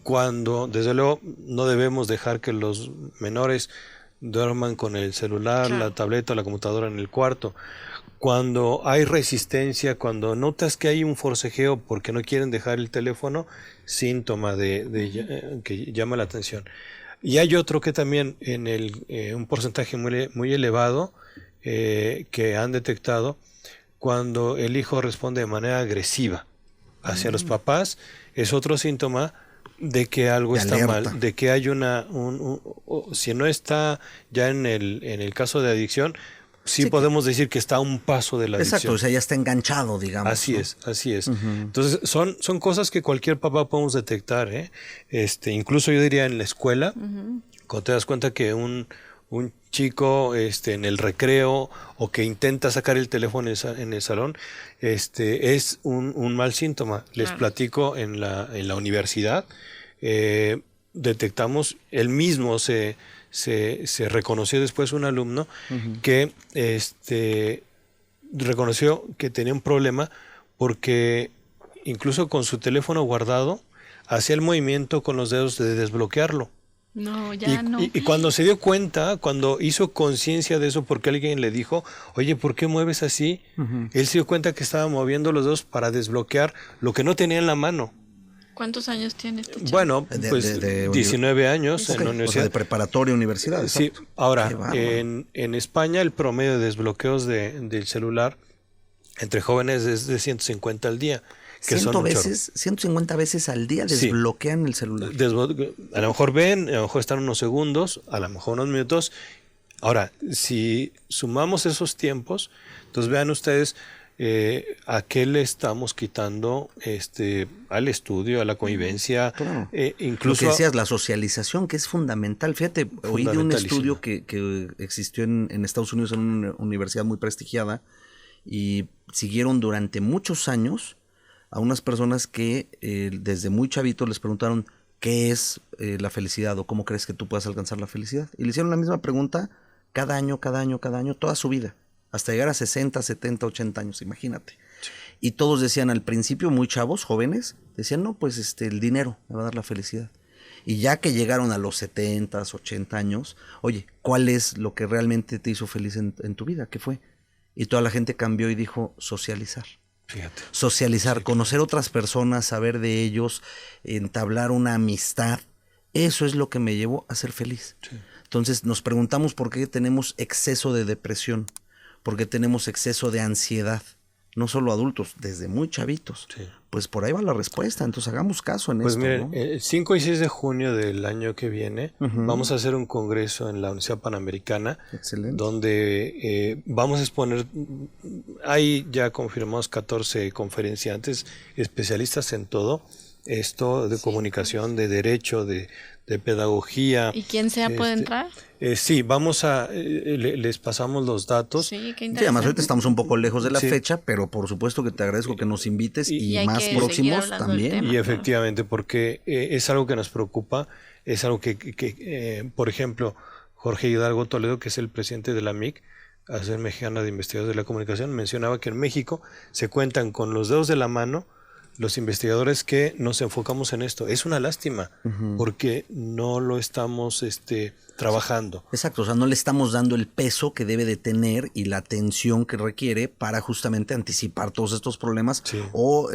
Cuando, desde luego, no debemos dejar que los menores duerman con el celular, la tableta, la computadora en el cuarto. Cuando hay resistencia, cuando notas que hay un forcejeo porque no quieren dejar el teléfono, síntoma que llama la atención. Y hay otro que también en un porcentaje muy, muy elevado que han detectado cuando el hijo responde de manera agresiva hacia los papás, es otro síntoma de que algo está mal, de que hay si no está ya en el caso de adicción, sí podemos decir que está a un paso de la adicción. Exacto, o sea, ya está enganchado, digamos. Así es. Entonces, son cosas que cualquier papá podemos detectar, incluso yo diría en la escuela, cuando te das cuenta que un chico en el recreo o que intenta sacar el teléfono en el salón, es un mal síntoma. Les platico en la universidad, detectamos, él mismo se reconoció después un alumno que reconoció que tenía un problema porque incluso con su teléfono guardado hacía el movimiento con los dedos de desbloquearlo. No, ya no. Y cuando se dio cuenta, cuando hizo conciencia de eso porque alguien le dijo, oye, ¿por qué mueves así? Él se dio cuenta que estaba moviendo los dedos para desbloquear lo que no tenía en la mano. ¿Cuántos años tiene este chico? Bueno, pues 19 años en la universidad. O sea, de preparatoria, universidad. Sí, exacto. ahora, en España el promedio de desbloqueos del celular entre jóvenes es de 150 al día. Que 150 veces al día desbloquean el celular. A lo mejor ven, a lo mejor están unos segundos, a lo mejor unos minutos. Ahora, si sumamos esos tiempos, entonces vean ustedes ¿a qué le estamos quitando al estudio, a la convivencia? Claro. Incluso lo que decías, la socialización, que es fundamental. Fíjate, oí de un estudio que existió en Estados Unidos en una universidad muy prestigiada y siguieron durante muchos años a unas personas que desde muy chavitos les preguntaron qué es la felicidad o cómo crees que tú puedas alcanzar la felicidad. Y le hicieron la misma pregunta cada año, toda su vida, hasta llegar a 60, 70, 80 años, imagínate. Sí. Y todos decían al principio, muy chavos, jóvenes, decían, no, pues el dinero me va a dar la felicidad. Y ya que llegaron a los 70, 80 años, oye, ¿cuál es lo que realmente te hizo feliz en tu vida? ¿Qué fue? Y toda la gente cambió y dijo, socializar. Fíjate. Socializar, sí, conocer otras personas, saber de ellos, entablar una amistad. Eso es lo que me llevó a ser feliz. Sí. Entonces nos preguntamos por qué tenemos exceso de depresión, por qué tenemos exceso de ansiedad. No solo adultos, desde muy chavitos. Sí. Pues por ahí va la respuesta, entonces hagamos caso en esto. Miren, ¿no? El 5 y 6 de junio del año que viene vamos a hacer un congreso en la Universidad Panamericana. Excelente. Donde vamos a exponer, hay ya confirmados 14 conferenciantes, especialistas en todo esto de comunicación, de derecho, de pedagogía. ¿Y quién sea puede entrar? Sí, vamos a, les pasamos los datos. Sí, qué interesante. Sí, además ahorita estamos un poco lejos de la fecha, pero por supuesto que te agradezco que nos invites y más próximos también. Y efectivamente, porque es algo que nos preocupa, es algo que por ejemplo, Jorge Hidalgo Toledo, que es el presidente de la MIC, Asociación Mexicana de Investigadores de la Comunicación, mencionaba que en México se cuentan con los dedos de la mano los investigadores que nos enfocamos en esto. Es una lástima, porque no lo estamos trabajando. Exacto, o sea, no le estamos dando el peso que debe de tener y la atención que requiere para justamente anticipar todos estos problemas o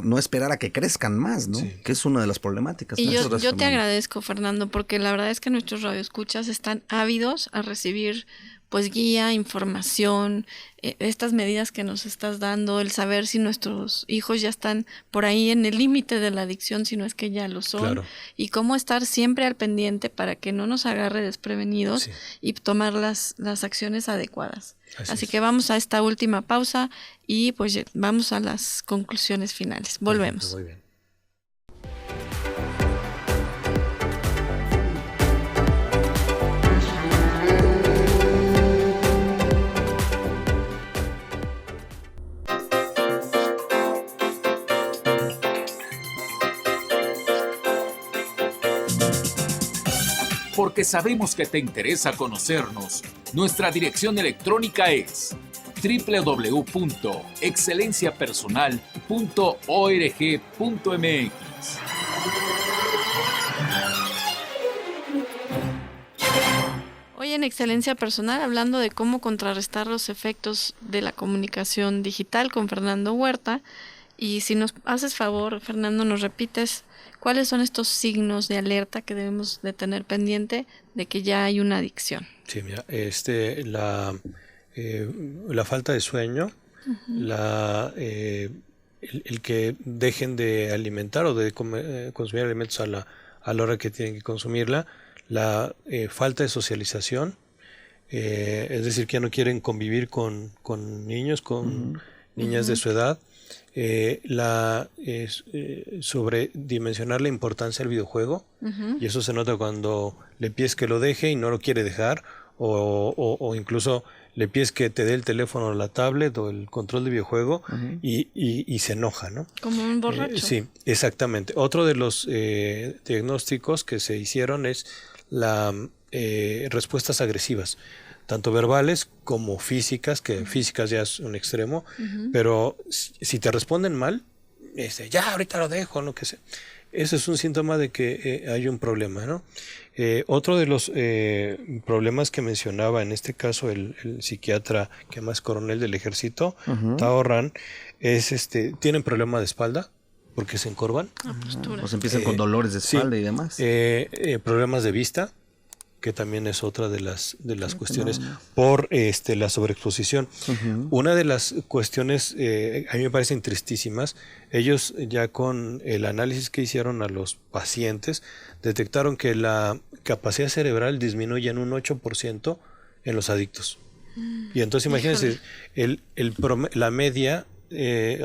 no esperar a que crezcan más, ¿no? Sí. Que es una de las problemáticas. Y yo te agradezco, Fernando, porque la verdad es que nuestros radioescuchas están ávidos a recibir pues guía, información, estas medidas que nos estás dando, el saber si nuestros hijos ya están por ahí en el límite de la adicción, si no es que ya lo son, claro. Y cómo estar siempre al pendiente para que no nos agarre desprevenidos y tomar las acciones adecuadas. Así que vamos a esta última pausa y pues vamos a las conclusiones finales. Volvemos. Muy bien. Porque sabemos que te interesa conocernos, nuestra dirección electrónica es www.excelenciapersonal.org.mx. Hoy en Excelencia Personal, hablando de cómo contrarrestar los efectos de la comunicación digital con Fernando Huerta. Y si nos haces favor, Fernando, nos repites cuáles son estos signos de alerta que debemos de tener pendiente de que ya hay una adicción. Sí, mira, la falta de sueño, el que dejen de alimentar o de consumir alimentos a la hora que tienen que consumirla, la falta de socialización, es decir, que ya no quieren convivir con niños, con niñas de su edad, sobredimensionar la importancia del videojuego, y eso se nota cuando le pides que lo deje y no lo quiere dejar, o incluso le pides que te dé el teléfono o la tablet o el control de videojuego y se enoja, ¿no? Como un borracho. Sí, exactamente. Otro de los diagnósticos que se hicieron es las respuestas agresivas, tanto verbales como físicas, que físicas ya es un extremo, pero si te responden mal, ya ahorita lo dejo, lo que sea. Eso es un síntoma de que hay un problema, ¿no? Otro de los problemas que mencionaba en este caso el psiquiatra, que además es coronel del ejército, Tao Ran, es tienen problema de espalda porque se encorvan. Pues empiezan con dolores de espalda y demás. Problemas de vista, que también es otra de las cuestiones por la sobreexposición. Una de las cuestiones a mí me parecen tristísimas. Ellos ya con el análisis que hicieron a los pacientes detectaron que la capacidad cerebral disminuye en un 8% en los adictos. Y entonces imagínense, la media,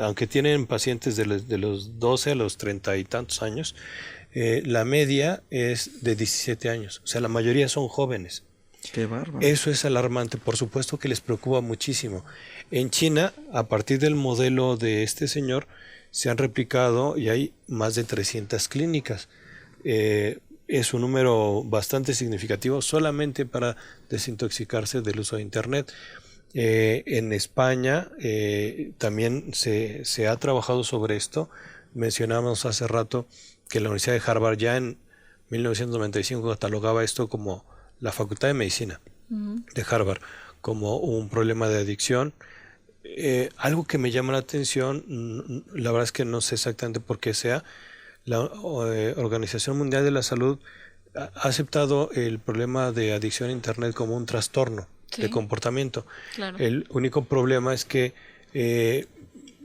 aunque tienen pacientes de los 12 a los 30 y tantos años, la media es de 17 años. O sea, la mayoría son jóvenes. Qué bárbaro. Eso es alarmante, por supuesto que les preocupa muchísimo. En China, a partir del modelo de este señor, se han replicado y hay más de 300 clínicas. Es un número bastante significativo solamente para desintoxicarse del uso de Internet. En España también se ha trabajado sobre esto. Mencionamos hace rato que la Universidad de Harvard ya en 1995 catalogaba esto como la Facultad de Medicina de Harvard como un problema de adicción. Algo que me llama la atención, la verdad es que no sé exactamente por qué sea, la Organización Mundial de la Salud ha aceptado el problema de adicción a Internet como un trastorno de comportamiento. Claro. El único problema es que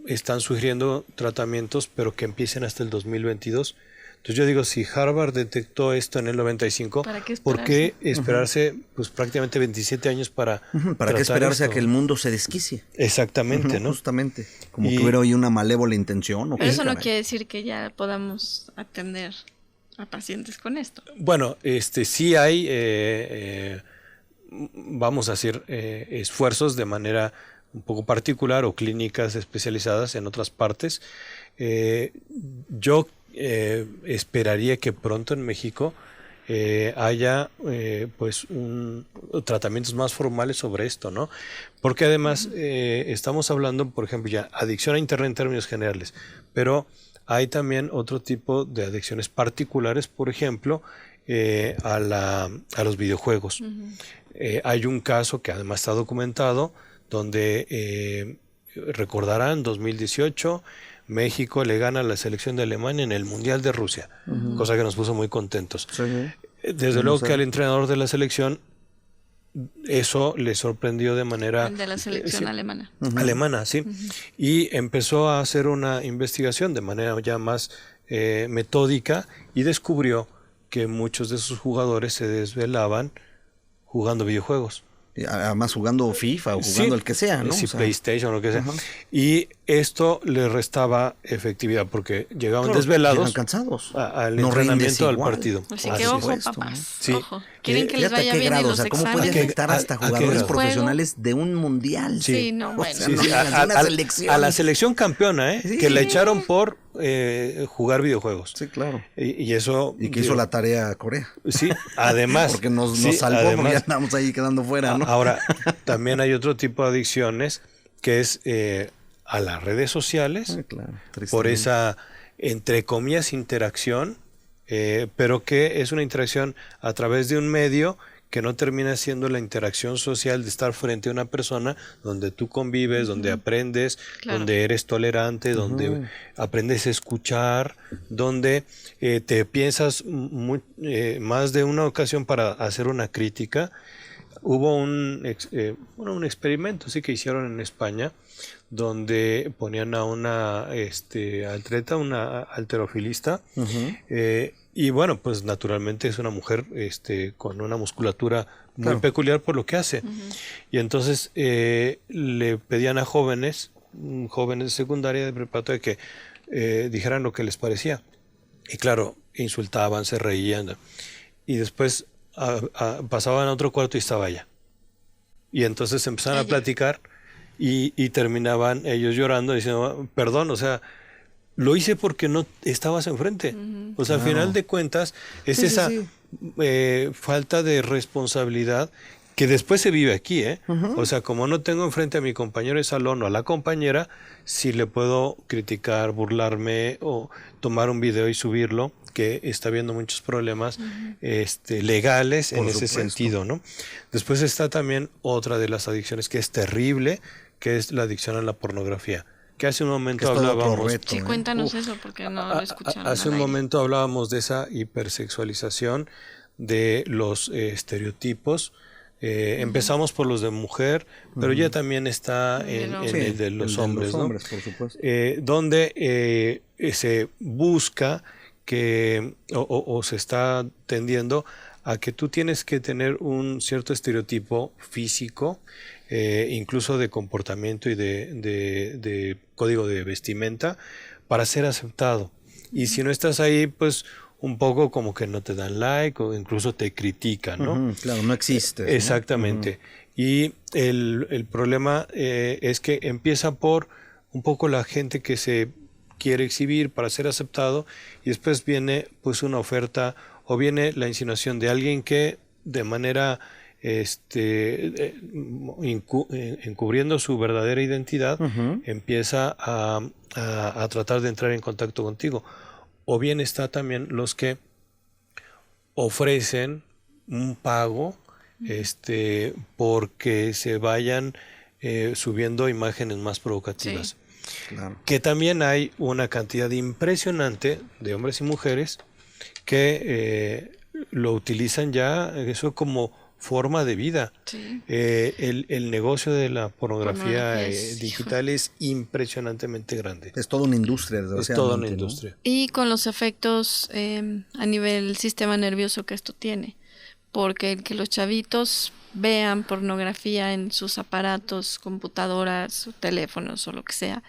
están sugiriendo tratamientos, pero que empiecen hasta el 2022. Entonces yo digo, si Harvard detectó esto en el 95, ¿por qué esperarse pues prácticamente 27 años para ¿Para qué esperarse a que el mundo se desquicie? Exactamente, ¿no? Justamente, como que hubiera hoy una malévola intención. Pero eso no quiere decir que ya podamos atender a pacientes con esto. Bueno, sí hay, vamos a decir, esfuerzos de manera un poco particular o clínicas especializadas en otras partes. Yo esperaría que pronto en México haya pues tratamientos más formales sobre esto, ¿no? Porque además estamos hablando, por ejemplo, ya adicción a Internet en términos generales, pero hay también otro tipo de adicciones particulares, por ejemplo, a los videojuegos. Hay un caso que además está documentado donde recordarán 2018 México le gana a la selección de Alemania en el Mundial de Rusia, cosa que nos puso muy contentos. Sí. Desde luego que al entrenador de la selección eso le sorprendió de manera... De la selección alemana. Alemana, sí. Y empezó a hacer una investigación de manera ya más metódica y descubrió que muchos de sus jugadores se desvelaban jugando videojuegos. Además jugando FIFA o jugando el que sea, ¿no? Sí, o sea, PlayStation o lo que sea. Y esto le restaba efectividad porque llegaban desvelados, cansados, al entrenamiento, al partido. Así que ojo, papás. Sí. Ojo. Quieren que les vaya bien grado, en los ¿cómo exámenes? puede afectar hasta jugadores profesionales de un mundial? Sí, no, bueno. A la selección campeona, que le echaron por jugar videojuegos. Sí, claro. Y eso... Y que hizo la tarea Corea. Sí, además. Porque nos salvó, además, porque ya andamos ahí quedando fuera, ¿no? Ahora, también hay otro tipo de adicciones que es a las redes sociales, claro, por esa, entre comillas, interacción, pero que es una interacción a través de un medio que no termina siendo la interacción social de estar frente a una persona donde tú convives, donde aprendes, donde eres tolerante, donde aprendes a escuchar, donde te piensas más de una ocasión para hacer una crítica. Hubo un experimento sí que hicieron en España donde ponían a una atleta, una halterofilista, y bueno, pues naturalmente es una mujer con una musculatura muy peculiar por lo que hace. Y entonces le pedían a jóvenes de secundaria, de preparatoria, que dijeran lo que les parecía. Y claro, insultaban, se reían. Y después pasaban a otro cuarto y estaba ella. Y entonces empezaron a platicar y terminaban ellos llorando diciendo, perdón, o sea, lo hice porque no estabas enfrente. O sea, al final de cuentas es esa falta de responsabilidad que después se vive aquí, ¿eh? O sea, como no tengo enfrente a mi compañero de salón o a la compañera, sí le puedo criticar, burlarme o tomar un video y subirlo, que está habiendo muchos problemas legales en ese sentido, ¿no? Después está también otra de las adicciones que es terrible, que es la adicción a la pornografía. Que hace un momento hablábamos... Sí, cuéntanos eso, porque no lo escucharon. Hace un momento hablábamos de esa hipersexualización de los estereotipos. Empezamos por los de mujer, pero ya también está en el de los hombres, ¿no? Hombres, por supuesto. Donde se busca que, o se está tendiendo a que tú tienes que tener un cierto estereotipo físico, incluso de comportamiento y de código de vestimenta para ser aceptado. Y si no estás ahí, pues un poco como que no te dan like o incluso te critican, ¿no? Claro, no existe. Exactamente. Y el problema es que empieza por un poco la gente que se quiere exhibir para ser aceptado, y después viene pues una oferta o viene la insinuación de alguien que de manera encubriendo su verdadera identidad empieza a tratar de entrar en contacto contigo. O bien está también los que ofrecen un pago porque se vayan subiendo imágenes más provocativas. Sí. Claro. Que también hay una cantidad impresionante de hombres y mujeres que lo utilizan ya eso como forma de vida. Sí. El negocio de la pornografía digital es impresionantemente grande. Es toda una industria. Es toda una industria. ¿No? Y con los efectos a nivel sistema nervioso que esto tiene. Porque el que los chavitos vean pornografía en sus aparatos, computadoras, teléfonos o lo que sea,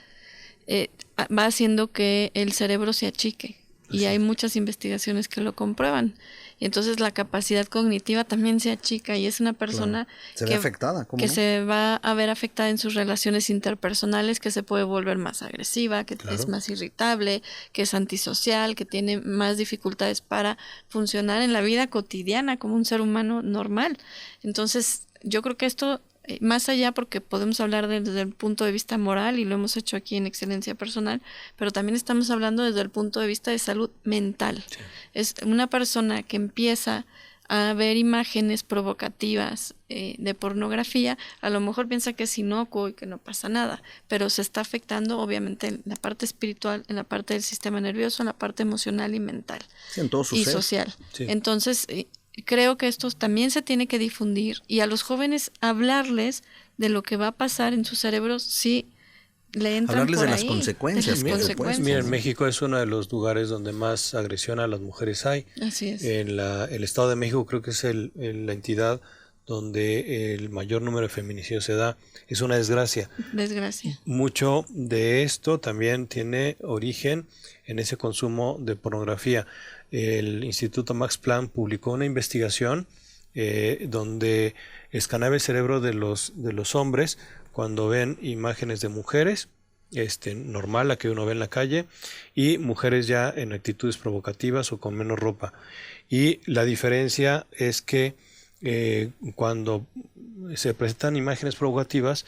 va haciendo que el cerebro se achique. Y hay muchas investigaciones que lo comprueban. Y entonces la capacidad cognitiva también se achica y es una persona se ve afectada, que se va a ver afectada en sus relaciones interpersonales, que se puede volver más agresiva, que es más irritable, que es antisocial, que tiene más dificultades para funcionar en la vida cotidiana como un ser humano normal. Entonces yo creo que esto, más allá, porque podemos hablar desde el punto de vista moral y lo hemos hecho aquí en Excelencia Personal, pero también estamos hablando desde el punto de vista de salud mental. Sí. Es una persona que empieza a ver imágenes provocativas de pornografía, a lo mejor piensa que es inocuo y que no pasa nada, pero se está afectando obviamente en la parte espiritual, en la parte del sistema nervioso, en la parte emocional y mental. Sí, en todo su ser. Social. Sí. Entonces, creo que esto también se tiene que difundir y a los jóvenes hablarles de lo que va a pasar en sus cerebros si le entran hablarles por de ahí, las consecuencias. Mira, en México es uno de los lugares donde más agresión a las mujeres hay. Así es. El Estado de México creo que es la entidad donde el mayor número de feminicidios se da. Es una desgracia. Desgracia. Mucho de esto también tiene origen en ese consumo de pornografía. El Instituto Max Planck publicó una investigación donde escaneaba el cerebro de los hombres cuando ven imágenes de mujeres, normal, la que uno ve en la calle, y mujeres ya en actitudes provocativas o con menos ropa. Y la diferencia es que cuando se presentan imágenes provocativas,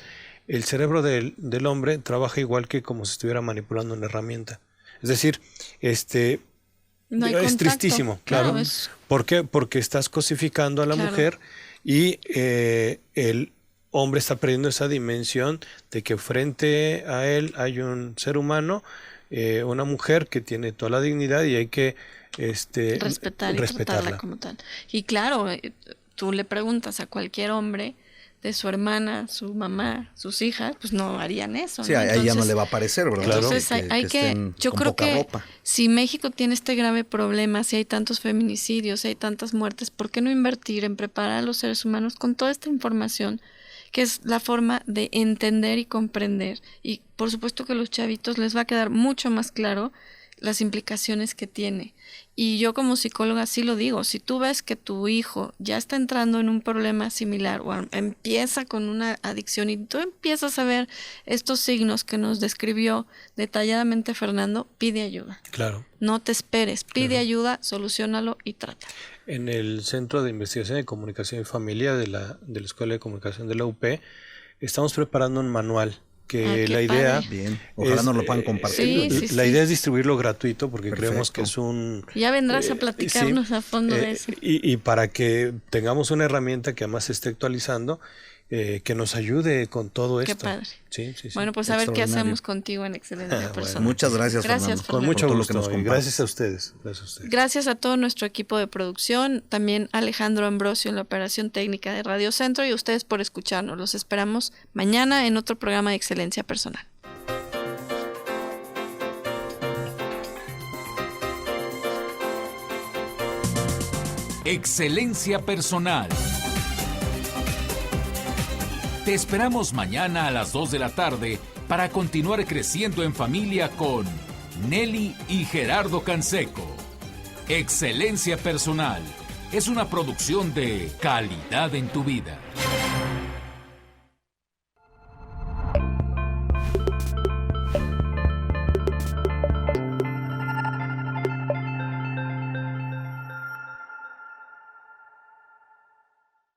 el cerebro del hombre trabaja igual que como si estuviera manipulando una herramienta. Es decir, no hay es contacto. Tristísimo, claro. ¿Por qué? Porque estás cosificando a la mujer y el hombre está perdiendo esa dimensión de que frente a él hay un ser humano, una mujer que tiene toda la dignidad y hay que respetarla. Y tratarla como tal. Y claro, tú le preguntas a cualquier hombre de su hermana, su mamá, sus hijas, pues no harían eso. Sí, ¿no? a ella no le va a parecer, ¿verdad? Entonces hay que yo creo que ropa. Si México tiene este grave problema, si hay tantos feminicidios, si hay tantas muertes, ¿por qué no invertir en preparar a los seres humanos con toda esta información, que es la forma de entender y comprender? Y por supuesto que a los chavitos les va a quedar mucho más claro las implicaciones que tiene. Y yo como psicóloga sí lo digo, si tú ves que tu hijo ya está entrando en un problema similar o empieza con una adicción y tú empiezas a ver estos signos que nos describió detalladamente Fernando, pide ayuda. Claro. No te esperes, pide ayuda, soluciónalo y trata. En el Centro de Investigación de Comunicación y Familia de la Escuela de Comunicación de la UP, estamos preparando un manual que la idea bien. Ojalá nos lo puedan compartir. La idea es distribuirlo gratuito porque creemos que es un... Ya vendrás a platicarnos a fondo de eso. Y para que tengamos una herramienta que además se esté actualizando, que nos ayude con todo esto. Qué padre. Sí. Bueno, pues a ver qué hacemos contigo en Excelencia Personal. Bueno, muchas gracias, Fernando. Con mucho gusto. Gracias a ustedes. Gracias a todo nuestro equipo de producción, también Alejandro Ambrosio en la operación técnica de Radio Centro y ustedes por escucharnos. Los esperamos mañana en otro programa de Excelencia Personal. Excelencia Personal. Te esperamos mañana a las 2 de la tarde para continuar creciendo en familia con Nelly y Gerardo Canseco. Excelencia Personal es una producción de Calidad en tu Vida.